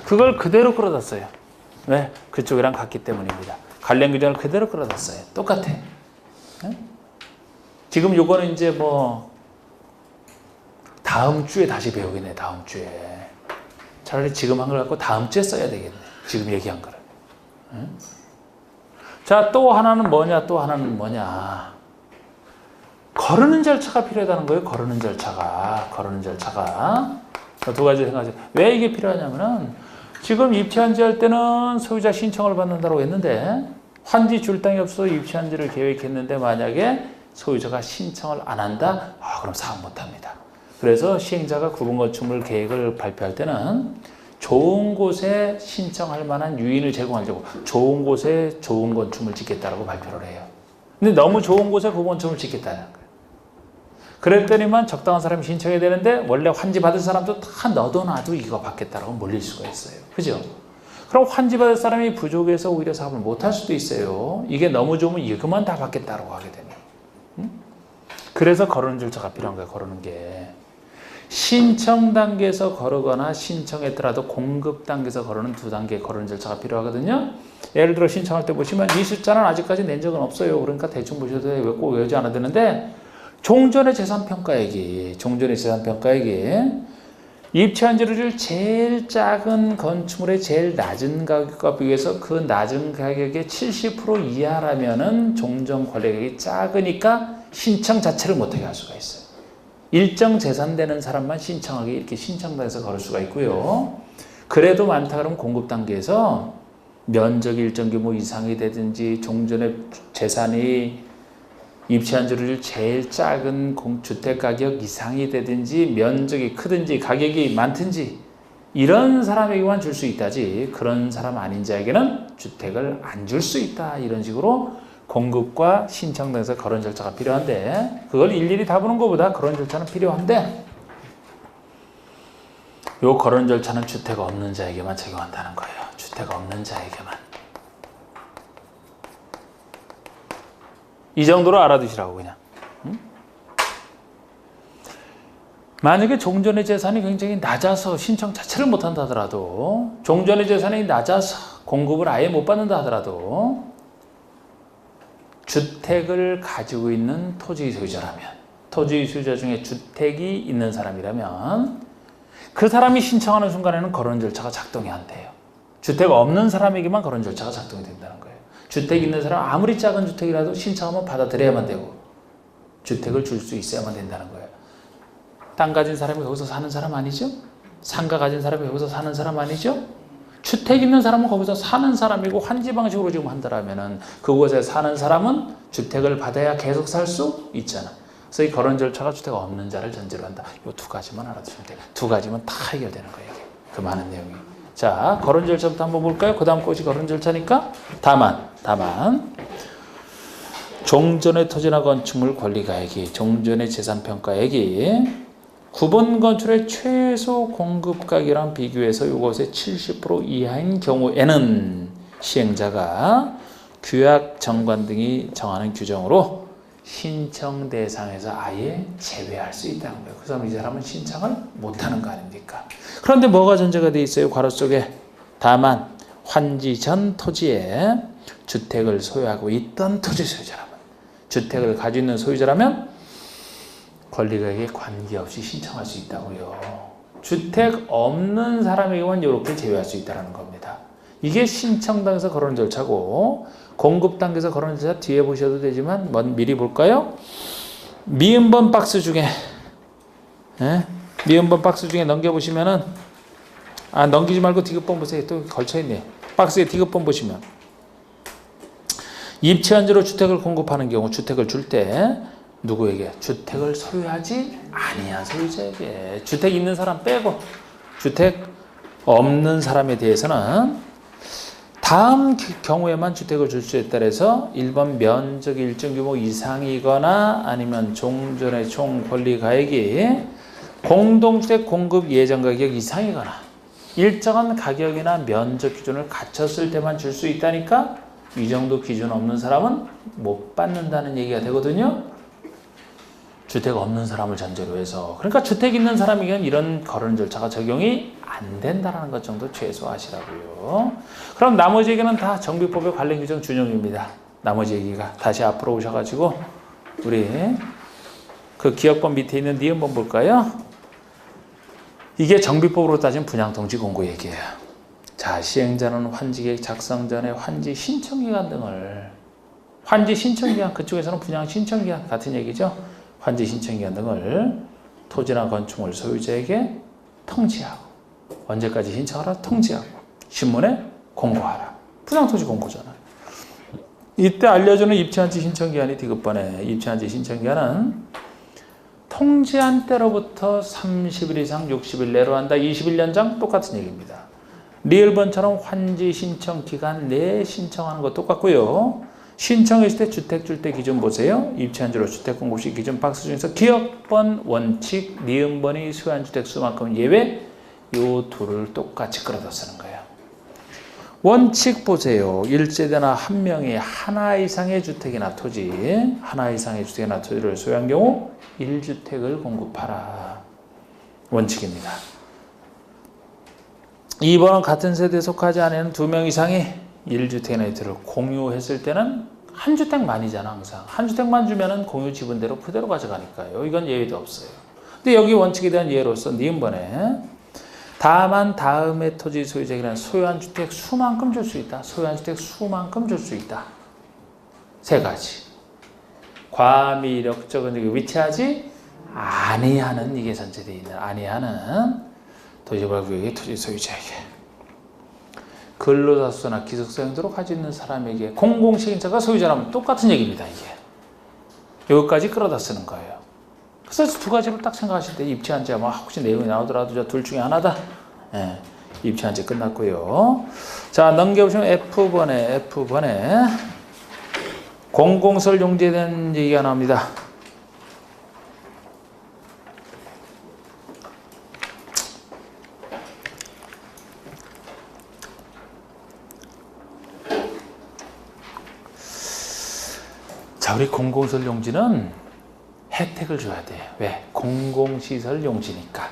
그걸 그대로 끌어다 써요. 왜? 그쪽이랑 같기 때문입니다. 관련 규정을 그대로 끌어다 써요. 똑같아. 네? 지금 요거는 이제 뭐 다음 주에 다시 배우겠네. 다음 주에. 차라리 지금 한 걸 갖고 다음 주에 써야 되겠네. 지금 얘기한 거를. 응? 자, 또 하나는 뭐냐? 거르는 절차가 필요하다는 거예요. 거르는 절차가. 두 가지 생각하세요. 왜 이게 필요하냐면은 지금 입지한지 할 때는 소유자 신청을 받는다고 했는데 환지 줄 땅이 없어서 입지한지를 계획했는데 만약에 소유자가 신청을 안 한다? 그럼 사업 못 합니다. 그래서 시행자가 구분 건축물 계획을 발표할 때는 좋은 곳에 신청할 만한 유인을 제공하려고 좋은 곳에 좋은 건축물을 짓겠다라고 발표를 해요. 근데 너무 좋은 곳에 그 건축물을 짓겠다는 거예요. 그랬더니만 적당한 사람이 신청해야 되는데 원래 환지 받을 사람도 다 너도나도 이거 받겠다라고 몰릴 수가 있어요. 그죠? 그럼 환지 받을 사람이 부족해서 오히려 사업을 못 할 수도 있어요. 이게 너무 좋으면 이것만 다 받겠다라고 하게 되면. 그래서 거르는 절차가 필요한 거예요. 거르는 게. 신청 단계에서 거르거나 신청했더라도 공급 단계에서 거르는 두 단계 거르는 절차가 필요하거든요. 예를 들어 신청할 때 보시면 이 숫자는 아직까지 낸 적은 없어요. 그러니까 대충 보셔도 돼요. 꼭 외우지 않아도 되는데 종전의 재산평가액이 입지한지를 제일 작은 건축물의 제일 낮은 가격과 비교해서 그 낮은 가격의 70% 이하라면은 종전 권리액이 작으니까 신청 자체를 못하게 할 수가 있어요. 일정 재산되는 사람만 신청하게 이렇게 신청단에서 걸을 수가 있고요. 그래도 많다 그러면 공급 단계에서 면적이 일정 규모 이상이 되든지 종전의 재산이 입지한지를 제일 작은 주택 가격 이상이 되든지 면적이 크든지 가격이 많든지 이런 사람에게만 줄 수 있다지 그런 사람 아닌 자에게는 주택을 안 줄 수 있다. 이런 식으로 공급과 신청 등에서 거론 절차가 필요한데 그걸 일일이 다 보는 것보다 거론 절차는 필요한데 요 거론 절차는 주택 없는 자에게만 적용한다는 거예요. 주택 없는 자에게만. 이 정도로 알아두시라고 그냥. 만약에 종전의 재산이 굉장히 낮아서 신청 자체를 못한다 하더라도 종전의 재산이 낮아서 공급을 아예 못 받는다 하더라도 주택을 가지고 있는 토지 소유자라면 토지 소유자 중에 주택이 있는 사람이라면 그 사람이 신청하는 순간에는 거론 절차가 작동이 안 돼요. 주택 없는 사람에게만 거론 절차가 작동이 된다는 거예요. 주택 있는 사람 아무리 작은 주택이라도 신청하면 받아들여야만 되고 주택을 줄 수 있어야만 된다는 거예요. 땅 가진 사람이 거기서 사는 사람 아니죠? 상가 가진 사람이 거기서 사는 사람 아니죠? 주택 있는 사람은 거기서 사는 사람이고 환지 방식으로 지금 한다라면은 그곳에 사는 사람은 주택을 받아야 계속 살 수 있잖아. 그래서 이 거론 절차가 주택 없는 자를 전제로 한다. 이 두 가지만 알아두시면 돼요. 두 가지면 다 해결되는 거예요. 그 많은 내용이. 자, 거론 절차부터 한번 볼까요? 그 다음 것이 거론 절차니까 다만 종전의 토지나 건축물 권리가액이 종전의 재산평가액이 구분 건축의 최소 공급가격이랑 비교해서 이것의 70% 이하인 경우에는 시행자가 규약 정관 등이 정하는 규정으로 신청 대상에서 아예 제외할 수 있다는 거예요. 그래서 이 사람은 신청을 못하는 거 아닙니까? 그런데 뭐가 전제가 돼 있어요? 괄호 속에 다만 환지 전 토지에 주택을 소유하고 있던 토지 소유자라면, 주택을 가지고 있는 소유자라면 권리가액에 관계없이 신청할 수 있다고요. 주택 없는 사람에게만 이렇게 제외할 수 있다는 겁니다. 이게 신청 단계에서 거론 절차고, 공급 단계에서 거론 절차 뒤에 보셔도 되지만 미리 볼까요? 미음번 박스 중에 미음번 박스 중에 넘겨보시면은, 넘기지 말고 디귿번 보세요. 또 걸쳐있네요. 박스에 디귿번 보시면 입체한지로 주택을 공급하는 경우, 주택을 줄 때 누구에게? 주택을 소유하지 아니한 소유자에게. 주택 있는 사람 빼고 주택 없는 사람에 대해서는 다음 경우에만 주택을 줄 수 있다 해서 1번 면적이 일정 규모 이상이거나 아니면 종전의 총 권리 가액이 공동주택 공급 예정 가격 이상이거나 일정한 가격이나 면적 기준을 갖췄을 때만 줄 수 있다니까, 이 정도 기준 없는 사람은 못 받는다는 얘기가 되거든요. 주택 없는 사람을 전제로 해서. 그러니까 주택 있는 사람에게는 이런 거론 절차가 적용이 안 된다는 것 정도 최소화하시라고요. 그럼 나머지 얘기는 다 정비법의 관련 규정 준용입니다. 나머지 얘기가 다시 앞으로 오셔가지고 우리 그 기억법 밑에 있는 니은번 볼까요? 이게 정비법으로 따진 분양통지 공고 얘기예요. 자, 시행자는 환지계획 작성 전에 환지 신청기간 등을, 환지 신청기간, 그쪽에서는 분양 신청기간 같은 얘기죠. 환지 신청기간 등을 토지나 건축물 소유자에게 통지하고, 언제까지 신청하라? 통지하고 신문에 공고하라. 분양토지 공고잖아요. 이때 알려주는 입체한지 신청기한이 디귿번에, 입체한지 신청기한은 통지한 때로부터 30일 이상 60일 내로 한다. 21년장 똑같은 얘기입니다. 리을번처럼 환지 신청 기간 내에 신청하는 거 똑같고요. 신청했을 때 주택 줄 때 기준 보세요. 입체한지로 주택 공급시 기준 박스 중에서 기억번, 원칙, 니은번이 소유한 주택 수만큼 예외, 요 둘을 똑같이 끌어다 쓰는 거예요. 원칙 보세요. 1세대나 한 명이 하나 이상의 주택이나 토지, 하나 이상의 주택이나 토지를 소유한 경우 1주택을 공급하라. 원칙입니다. 2번은 같은 세대에 속하지 않은 2명 이상이 1주택이나 이틀을 공유했을 때는 한 주택만이잖아. 항상 한 주택만 주면은 공유 지분대로 그대로 가져가니까요. 이건 예외도 없어요. 근데 여기 원칙에 대한 예로서 니은번에 다만 다음의 토지 소유자에게는 소유한 주택 수만큼 줄 수 있다. 소유한 주택 수만큼 줄 수 있다. 세 가지. 과미력적은 위치하지 아니하는, 이게 전제되어 있는 아니하는 도시개발구역의 토지 소유자에게, 근로자수나 기숙사 용도로 가지고 있는 사람에게, 공공시행자가 소유자라면 똑같은 얘기입니다. 이게 여기까지 끌어다 쓰는 거예요. 그래서 두 가지를 딱 생각하실 때 입체한지, 아마 혹시 내용이 나오더라도 저 둘 중에 하나다. 입체한지 끝났고요. 자, 넘겨보시면 F번에 공공설 용지에 대한 얘기가 나옵니다. 자, 우리 공공설 용지는 혜택을 줘야 돼요. 왜? 공공시설 용지니까.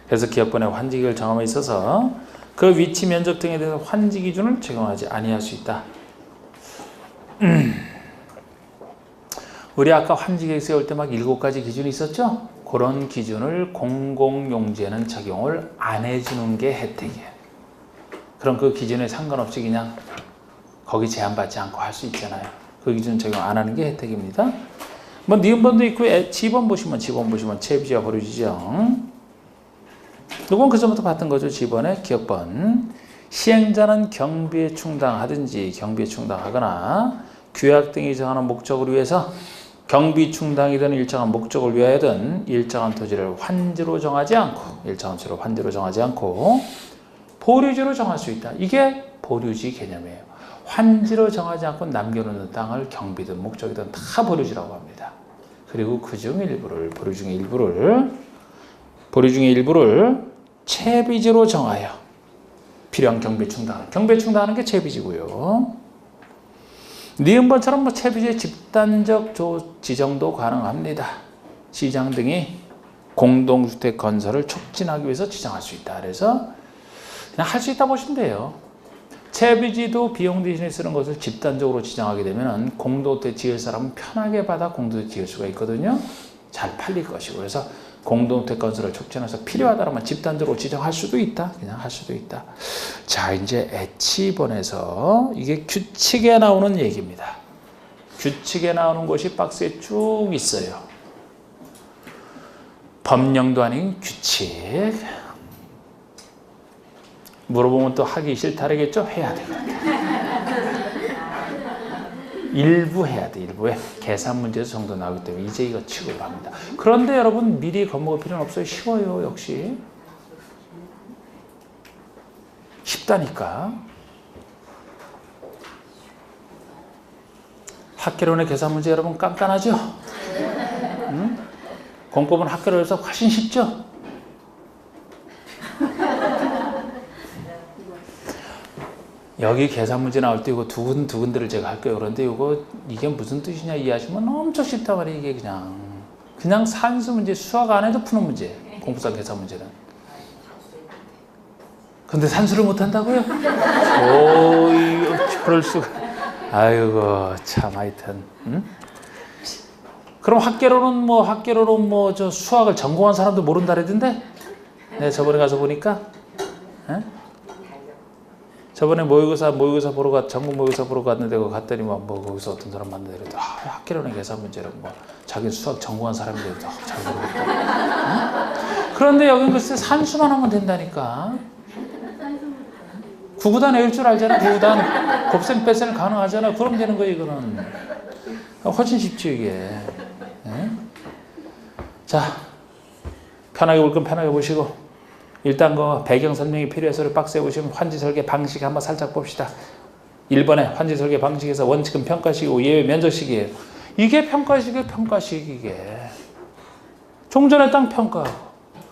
그래서 기업번의 환지기를 정함에 있어서 그 위치 면적 등에 대해서 환지 기준을 적용하지 아니할 수 있다. 우리 아까 환지계획 세울 때 막 7가지 기준이 있었죠? 그런 기준을 공공용지에는 적용을 안 해주는 게 혜택이에요. 그럼 그 기준에 상관없이 그냥 거기 제한받지 않고 할 수 있잖아요. 그 기준 적용 안 하는 게 혜택입니다. 뭐 니은번도 있고 지번 보시면 채비지와 보류지정. 이건 그전부터 봤던 거죠. 지번의 기억번. 시행자는 경비에 충당하든지 경비에 충당하거나 규약 등이 정하는 목적을 위해서 경비 충당이든 일정한 목적을 위하여든 일정한 토지를 환지로 정하지 않고 보류지로 정할 수 있다. 이게 보류지 개념이에요. 환지로 정하지 않고 남겨놓는 땅을 경비든 목적이든 다 보류지라고 합니다. 그리고 그중 일부를, 보류 중에 일부를 보류 중에 일부를 채비지로 정하여 필요한 경비 충당하는, 경비 충당하는 게 채비지고요. 니은번처럼 채비지의 집단적 지정도 가능합니다. 시장 등이 공동주택 건설을 촉진하기 위해서 지정할 수 있다. 그래서 그냥 할 수 있다 보시면 돼요. 채비지도 비용 대신에 쓰는 것을 집단적으로 지정하게 되면 공동주택 지을 사람은 편하게 받아 공동주택 지을 수가 있거든요. 잘 팔릴 것이고, 그래서 공동주택 건설을 촉진해서 필요하다면 집단적으로 지정할 수도 있다. 그냥 할 수도 있다. 자, 이제 H번에서 이게 규칙에 나오는 얘기입니다. 규칙에 나오는 것이 박스에 쭉 있어요. 법령도 아닌 규칙. 물어보면 또 하기 싫다라겠죠? 해야 돼요. 일부 해야 돼. 일부에 계산 문제에서 정도 나오기 때문에 이제 이거 취급을 합니다. 그런데 여러분 미리 겁먹을 필요는 없어요. 쉬워요. 역시 쉽다니까. 학개론의 계산 문제 여러분 깐깐하죠? 응? 공법은 학개론에서 훨씬 쉽죠? 여기 계산 문제 나올 때 이거 두근두근들을 제가 할 거예요. 그런데 이게 무슨 뜻이냐 이해하시면 엄청 쉽단 말이에요. 이게 그냥 산수 문제, 수학 안 해도 푸는 문제. 공부상 계산 문제는. 근데 산수를 못 한다고요? 오이, 그럴 수가. 아이고, 참, 하여튼. 응? 그럼 학계로는 저 수학을 전공한 사람도 모른다 그랬던데? 네, 저번에 가서 보니까. 에? 저번에 모의고사 보러 전국 모의고사 보러 갔는데 갔더니 거기서 어떤 사람 만나더니 학계론의 계산 문제를 자기 수학 전공한 사람인데도 잘 모르겠다. 응? 그런데 여긴 글쎄 산수만 하면 된다니까. 구구단 외울 줄 알잖아. 구구단 곱셈 빼셈 가능하잖아. 그럼 되는 거예요. 이거는 훨씬 쉽죠 이게. 네? 자, 편하게 볼 건 편하게 보시고. 일단 배경 설명이 필요해서 박스에 보시면 환지 설계 방식 한번 살짝 봅시다. 1번에 환지 설계 방식에서 원칙은 평가식이고 예외 면적식이에요. 이게 평가식이에요. 평가식 이게. 종전의 땅 평가하고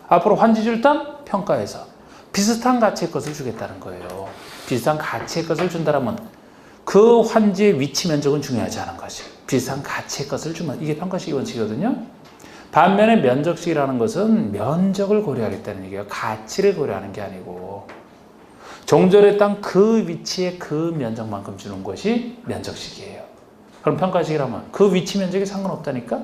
앞으로 환지 줄 땅 평가해서 비슷한 가치의 것을 주겠다는 거예요. 비슷한 가치의 것을 준다면 그 환지의 위치 면적은 중요하지 않은 것이 비슷한 가치의 것을 주면 이게 평가식의 원칙이거든요. 반면에 면적식이라는 것은 면적을 고려하겠다는 얘기예요. 가치를 고려하는 게 아니고 종전의 땅 그 위치에 그 면적만큼 주는 것이 면적식이에요. 그럼 평가식이라면 그 위치 면적이 상관없다니까?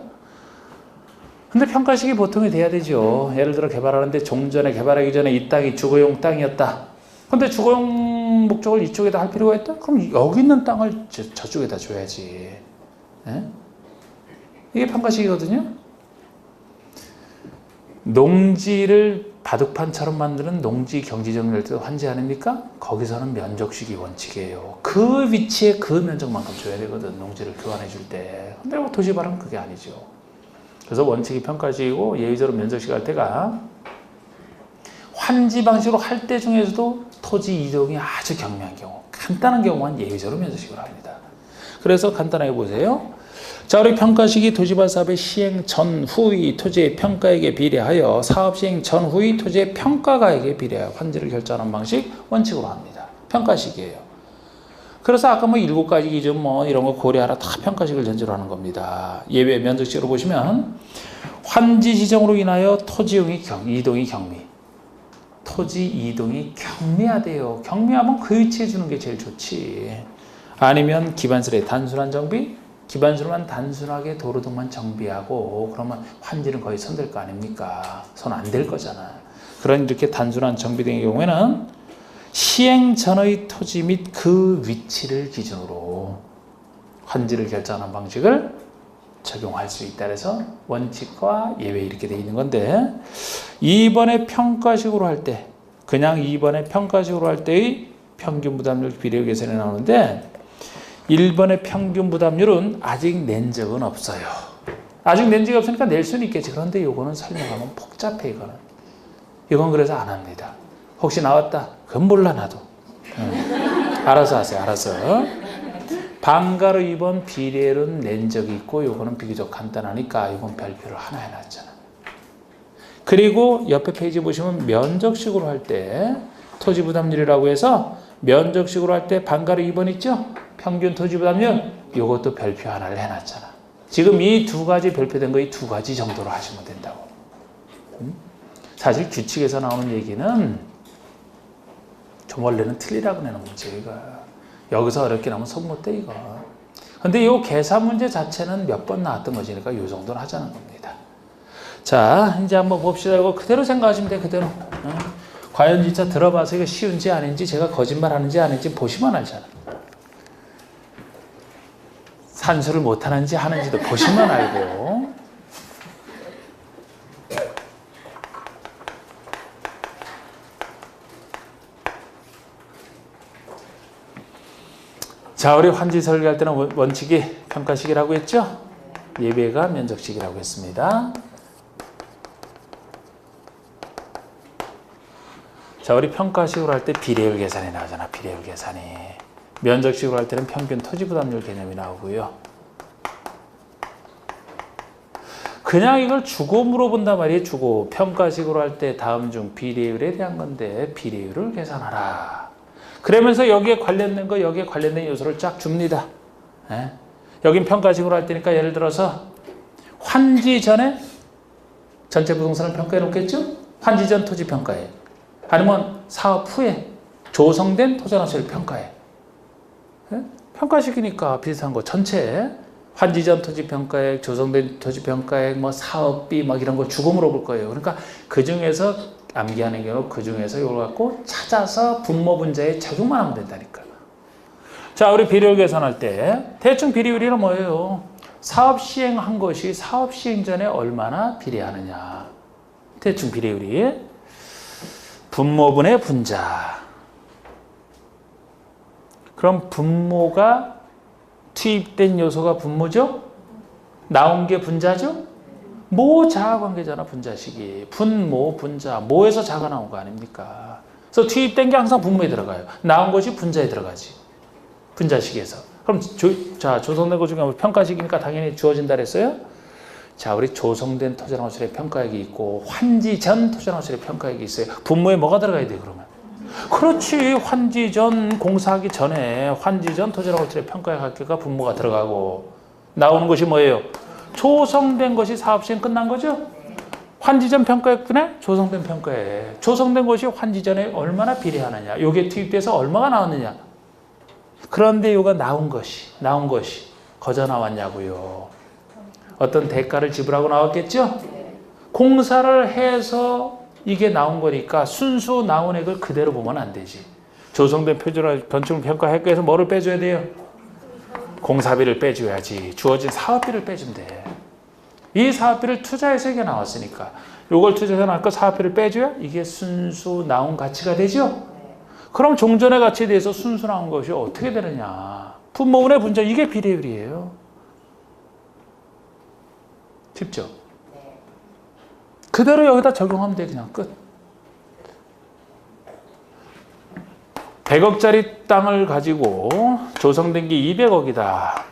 근데 평가식이 보통이 돼야 되죠. 예를 들어 개발하는데 종전에 개발하기 전에 이 땅이 주거용 땅이었다. 근데 주거용 목적을 이쪽에다 할 필요가 있다? 그럼 여기 있는 땅을 저쪽에다 줘야지. 네? 이게 평가식이거든요. 농지를 바둑판처럼 만드는 농지 경지정리할 때도 환지 아닙니까? 거기서는 면적식이 원칙이에요. 그 위치에 그 면적만큼 줘야 되거든. 농지를 교환해 줄 때. 근데 도시발은 그게 아니죠. 그래서 원칙이 평가식이고 예외적으로 면적식 할 때가 환지 방식으로 할 때 중에서도 토지 이동이 아주 경미한 경우, 간단한 경우만 예외적으로 면적식으로 합니다. 그래서 간단하게 보세요. 자, 우리 평가식이 도시발 사업의 시행 전후의 토지의 평가액에 비례하여 사업 시행 전후의 토지의 평가가액에 비례하여 환지를 결정하는 방식 원칙으로 합니다. 평가식이에요. 그래서 아까 7가지 기준 이런 거 고려하라 다 평가식을 전제로 하는 겁니다. 예외 면적식으로 보시면 환지 지정으로 인하여 토지 이동이 경미. 토지 이동이 경미하대요. 경미하면 그 위치에 주는 게 제일 좋지. 아니면 기반설의 단순한 정비, 기반설만 단순하게 도로 등만 정비하고 그러면 환지는 거의 손댈 거 아닙니까? 손 안 댈 거잖아. 그런 이렇게 단순한 정비 등의 경우에는 시행 전의 토지 및 그 위치를 기준으로 환지를 결정하는 방식을 적용할 수 있다. 그래서 원칙과 예외 이렇게 되어 있는 건데 2번의 평가식으로 할 때 그냥 2번의 평가식으로 할 때의 평균 부담률 비례 계산이 나오는데 1번의 평균 부담률은 아직 낸 적은 없어요. 아직 낸 적이 없으니까 낼 수는 있겠지. 그런데 이거는 설명하면 복잡해. 이건 그래서 안 합니다. 혹시 나왔다? 그건 몰라 나도. 알아서 하세요. 알아서. 방가로 2번 비례는 낸 적이 있고 이거는 비교적 간단하니까 이건 별표를 하나 해놨잖아. 그리고 옆에 페이지 보시면 면적식으로 할 때 토지 부담률이라고 해서 면적식으로 할 때 반가로 2번 있죠? 평균 토지 부담률. 이것도 별표 하나를 해놨잖아. 지금 이 두 가지 별표된 거 이 두 가지 정도로 하시면 된다고. 사실 규칙에서 나오는 얘기는 좀 원래는 틀리라고 내는 문제 이거. 여기서 어렵게 나오면 손 못 대 이거. 근데 이 계산 문제 자체는 몇 번 나왔던 거지니까 이 정도는 하자는 겁니다. 자, 이제 한번 봅시다. 이거 그대로 생각하시면 돼, 그대로. 과연 진짜 들어봐서 이게 쉬운지 아닌지, 제가 거짓말 하는지 아닌지 보시면 알잖아. 산수를 못하는지 하는지도 보시면 알고. 자, 우리 환지 설계할 때는 원칙이 평가식이라고 했죠? 예배가 면적식이라고 했습니다. 자, 우리 평가식으로 할 때 비례율 계산이 나오잖아. 비례율 계산이. 면적식으로 할 때는 평균 토지 부담률 개념이 나오고요. 그냥 이걸 주고 물어본단 말이에요. 주고. 평가식으로 할 때 다음 중 비례율에 대한 건데 비례율을 계산하라. 그러면서 여기에 관련된 거, 여기에 관련된 요소를 쫙 줍니다. 예? 여긴 평가식으로 할 때니까 예를 들어서 환지 전에 전체 부동산을 평가해 놓겠죠? 환지 전 토지 평가해. 아니면 사업 후에 조성된 토지가치를 평가해. 예? 평가식이니까 비슷한 거 전체 환지 전 토지 평가액, 조성된 토지 평가액, 뭐 사업비 막 이런 거 주고 물어볼 거예요. 그러니까 그 중에서 암기하는 경우 그 중에서 이걸 갖고 찾아서 분모 분자에 적용만 하면 된다니까. 자, 우리 비례율 계산할 때 대충 비례율이란 뭐예요? 사업 시행한 것이 사업 시행 전에 얼마나 비례하느냐. 대충 비례율이 분모분의 분자. 그럼 분모가 투입된 요소가 분모죠? 나온 게 분자죠? 모 자하 관계잖아, 분자식이. 분모, 분자. 모에서 자가 나온 거 아닙니까? 그래서 투입된 게 항상 분모에 들어가요. 나온 것이 분자에 들어가지. 분자식에서. 그럼 조성된 것 중에 평가식이니까 당연히 주어진다 그랬어요? 자, 우리 조성된 토지가치의 평가액이 있고 환지 전 토지가치의 평가액이 있어요. 분모에 뭐가 들어가야 돼, 그러면? 그렇지. 환지 전 공사하기 전에 환지 전 토지가치의 평가액 합계가 분모가 들어가고 나오는 것이 뭐예요? 조성된 것이 사업 시행 끝난 거죠? 환지 전 평가액분에 조성된 평가액. 조성된 것이 환지 전에 얼마나 비례하느냐. 요게 투입돼서 얼마가 나왔느냐. 그런데 요가 나온 것이 거저 나왔냐고요. 어떤 대가를 지불하고 나왔겠죠? 공사를 해서 이게 나온 거니까 순수 나온 액을 그대로 보면 안 되지. 조성된 표준화 건축물 평가액에서 뭐를 빼줘야 돼요? 공사비를 빼줘야지. 주어진 사업비를 빼주면 돼. 이 사업비를 투자해서 이게 나왔으니까 이걸 투자해서 나올 거 사업비를 빼줘야 이게 순수 나온 가치가 되죠? 그럼 종전의 가치에 대해서 순수 나온 것이 어떻게 되느냐. 분모분의 분자, 이게 비례율이에요. 쉽죠? 그대로 여기다 적용하면 돼. 그냥 끝. 100억짜리 땅을 가지고 조성된 게 200억이다.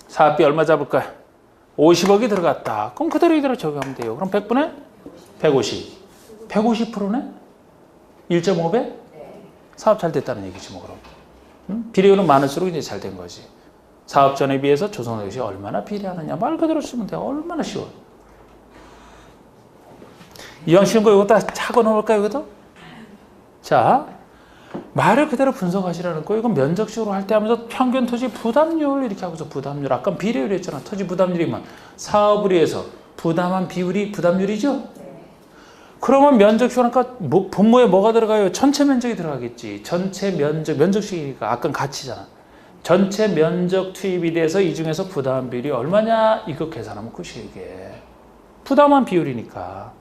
사업비 얼마 잡을까요? 50억이 들어갔다. 그럼 그대로 이대로 적용하면 돼요. 그럼 100분의 150. 150%네? 1.5배? 사업 잘 됐다는 얘기지 뭐 그럼. 비례율은 많을수록 이제 잘 된 거지. 사업 전에 비해서 조성된 것이 얼마나 비례하느냐. 말 그대로 쓰면 돼. 얼마나 쉬워. 이왕 쉬운 거 이거 다 차고 넣을까요, 이것도? 자, 말을 그대로 분석하시라는 거예요. 이건 면적식으로 할 때 하면서 평균 토지 부담률 이렇게 하고서 부담률. 아까 비례율이 했잖아. 토지 부담률이면 사업을 위해서 부담한 비율이 부담률이죠? 그러면 면적식으로 하니까 분모에 뭐가 들어가요? 전체 면적이 들어가겠지. 전체 면적, 면적식이니까 아까 가치잖아. 전체 면적 투입이 돼서 이 중에서 부담한 비율이 얼마냐? 이거 계산하면 끝이에요, 이게. 부담한 비율이니까.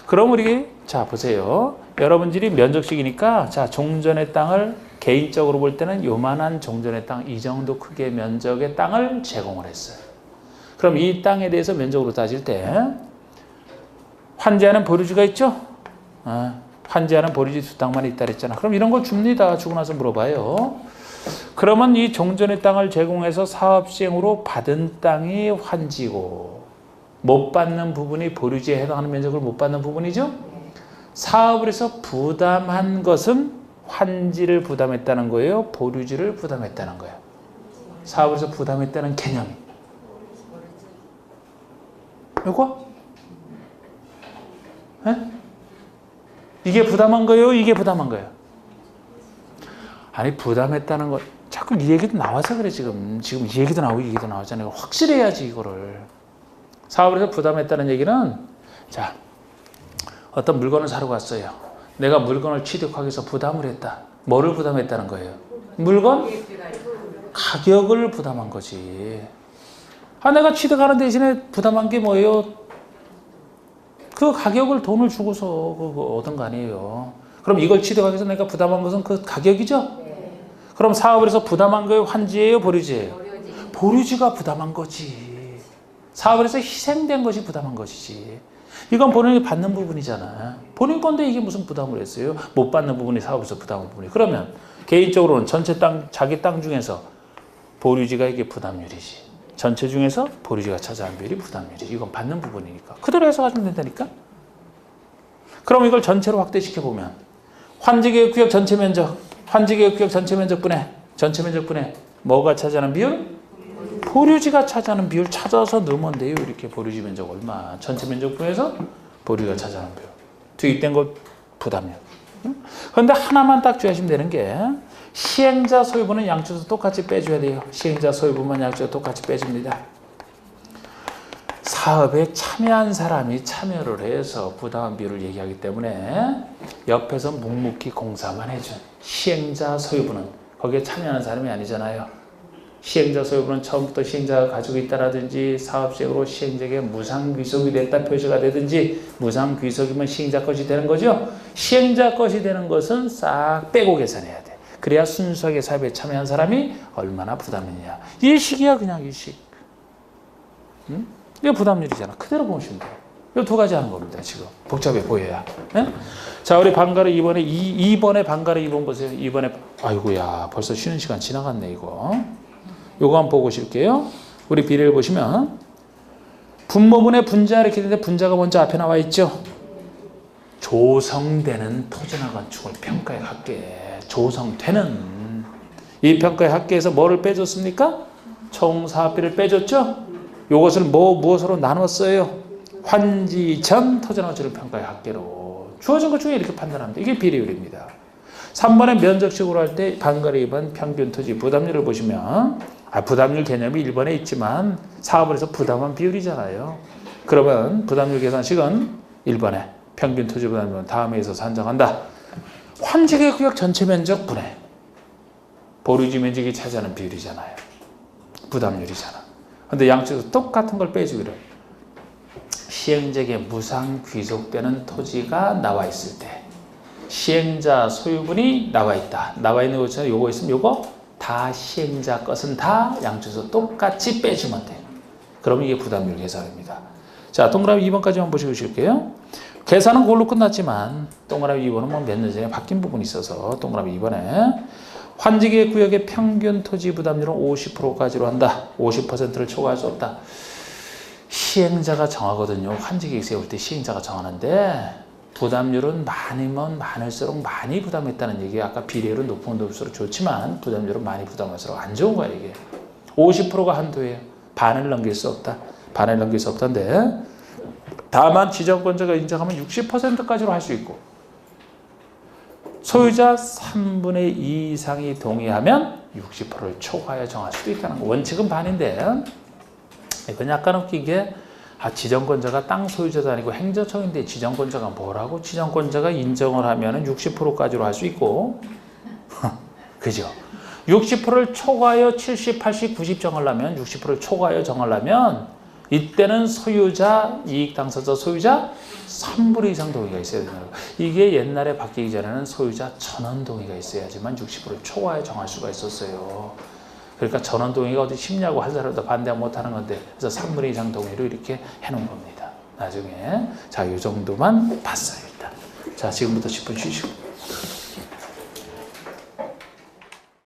그럼 우리, 자, 보세요. 여러분들이 면적식이니까, 자, 종전의 땅을 개인적으로 볼 때는 요만한 종전의 땅, 이 정도 크기의 면적의 땅을 제공을 했어요. 그럼 이 땅에 대해서 면적으로 따질 때, 환지하는 보류지가 있죠? 환지하는 보류지 두 땅만 있다 그랬잖아. 그럼 이런 걸 줍니다. 주고 나서 물어봐요. 그러면 이 종전의 땅을 제공해서 사업 시행으로 받은 땅이 환지고, 못 받는 부분이 보류지에 해당하는 면적을 못 받는 부분이죠. 사업을 해서 부담한 것은 환지를 부담했다는 거예요? 보류지를 부담했다는 거예요? 사업을 해서 부담했다는 개념이. 이거? 네? 이게 부담한 거예요? 이게 부담한 거예요? 아니 부담했다는 거 자꾸 이 얘기도 나와서 그래 지금 이 얘기도 나오고 이 얘기도 나오잖아요. 확실해야지 이거를. 사업을 해서 부담했다는 얘기는 자 어떤 물건을 사러 갔어요. 내가 물건을 취득하기 위해서 부담을 했다. 뭐를 부담했다는 거예요? 물건? 가격을 부담한 거지. 내가 취득하는 대신에 부담한 게 뭐예요? 그 가격을 돈을 주고서 그거 얻은 거 아니에요. 그럼 이걸 취득하기 위해서 내가 부담한 것은 그 가격이죠? 그럼 사업을 해서 부담한 거예요? 환지예요? 보류지예요? 보류지가 부담한 거지. 사업을 해서 희생된 것이 부담한 것이지. 이건 본인이 받는 부분이잖아. 본인 건데 이게 무슨 부담을 했어요? 못 받는 부분이 사업에서 부담한 부분이. 그러면 개인적으로는 전체 땅, 자기 땅 중에서 보류지가 이게 부담률이지. 전체 중에서 보류지가 차지하는 비율이 부담률이지. 이건 받는 부분이니까. 그대로 해석하시면 된다니까? 그럼 이걸 전체로 확대시켜보면 환지계획구역 전체 면적, 환지계획구역 전체 면적분의 뭐가 차지하는 비율? 보류지가 차지하는 비율 찾아서 넣으면 돼요. 이렇게 보류지 면적 얼마? 전체 면적분에서 보류가 차지하는 비율. 투입된 것 부담률. 그런데 하나만 딱 주의하시면 되는 게 시행자 소유분은 양쪽에서 똑같이 빼줘야 돼요. 시행자 소유분만 양쪽에서 똑같이 빼줍니다. 사업에 참여한 사람이 참여를 해서 부담 비율을 얘기하기 때문에 옆에서 묵묵히 공사만 해준 시행자 소유분은 거기에 참여하는 사람이 아니잖아요. 시행자 소유분은 처음부터 시행자가 가지고 있다라든지 사업시행으로 시행자에게 무상귀속이 됐다 표시가 되든지 무상귀속이면 시행자 것이 되는 거죠. 시행자 것이 되는 것은 싹 빼고 계산해야 돼. 그래야 순수하게 사업에 참여한 사람이 얼마나 부담이냐. 이 식이야 그냥 이 식. 응? 이거 부담률이잖아. 그대로 보시면 돼요. 이 두 가지 하는 겁니다. 지금 복잡해 보여야. 네? 자 우리 방가르 2번에 방가르 2번 보세요. 2번에 아이고야 벌써 쉬는 시간 지나갔네 이거. 요거 한번 보고 오실게요. 우리 비례를 보시면 분모분의 분자 이렇게 되는데 분자가 먼저 앞에 나와 있죠. 조성되는 토지나 건축을 평가에 갖게 조성되는 이 평가에 합계해서 뭐를 빼줬습니까? 총 사업비를 빼줬죠. 요것을 무엇으로 나눴어요? 환지 전 토지나 건축을 평가에 합계로 주어진 것 중에 이렇게 판단합니다. 이게 비례율입니다. 3번의 면적식으로 할 때 방가르 2번 평균 토지 부담률을 보시면 부담률 개념이 1번에 있지만 사업을 해서 부담한 비율이잖아요. 그러면 부담률 계산식은 1번에 평균 토지 부담률은 다음에 있어서 산정한다. 환지계획구역 전체 면적 분의 보류지 면적이 차지하는 비율이잖아요. 부담률이잖아. 근데 양쪽에서 똑같은 걸 빼주기를 시행자에게 무상 귀속되는 토지가 나와 있을 때 시행자 소유분이 나와 있다. 나와 있는 것처럼 요거 있으면 요거 다 시행자 것은 다 양쪽에서 똑같이 빼주면 돼. 그럼 이게 부담률 계산입니다. 자, 동그라미 2번까지만 보시고 오실게요. 계산은 그걸로 끝났지만 동그라미 2번은 뭐 몇 년 전에 바뀐 부분이 있어서 동그라미 2번에 환지계획구역의 평균 토지 부담률은 50%까지로 한다. 50%를 초과할 수 없다. 시행자가 정하거든요. 환지계획 세울 때 시행자가 정하는데 부담률은 많으면 많을수록 많이 부담했다는 얘기예요. 아까 비례율은 높으면 높을수록 좋지만 부담률은 많이 부담할수록 안 좋은 거야 이게. 50%가 한도예요. 반을 넘길 수 없다. 반을 넘길 수 없던데 다만 지정권자가 인정하면 60%까지로 할 수 있고 소유자 3분의 2 이상이 동의하면 60%를 초과하여 정할 수도 있다는 거. 원칙은 반인데 이건 약간 웃긴 게 지정권자가 땅 소유자도 아니고 행정처인데 지정권자가 뭐라고? 지정권자가 인정을 하면 60%까지로 할 수 있고 그죠? 60%를 초과하여 70, 80, 90 정하려면 60%를 초과하여 정하려면 이때는 소유자, 이익 당사자 소유자 3분의 2 이상 동의가 있어야 되는 거예요. 이게 옛날에 바뀌기 전에는 소유자 전원 동의가 있어야지만 60%를 초과하여 정할 수가 있었어요. 그러니까 전원 동의가 어디 쉽냐고 할 사람도 반대 못하는 건데 그래서 3분의 2 이상 동의로 이렇게 해놓은 겁니다. 나중에 자, 이 정도만 봤어요 일단. 자, 지금부터 10분 쉬시고.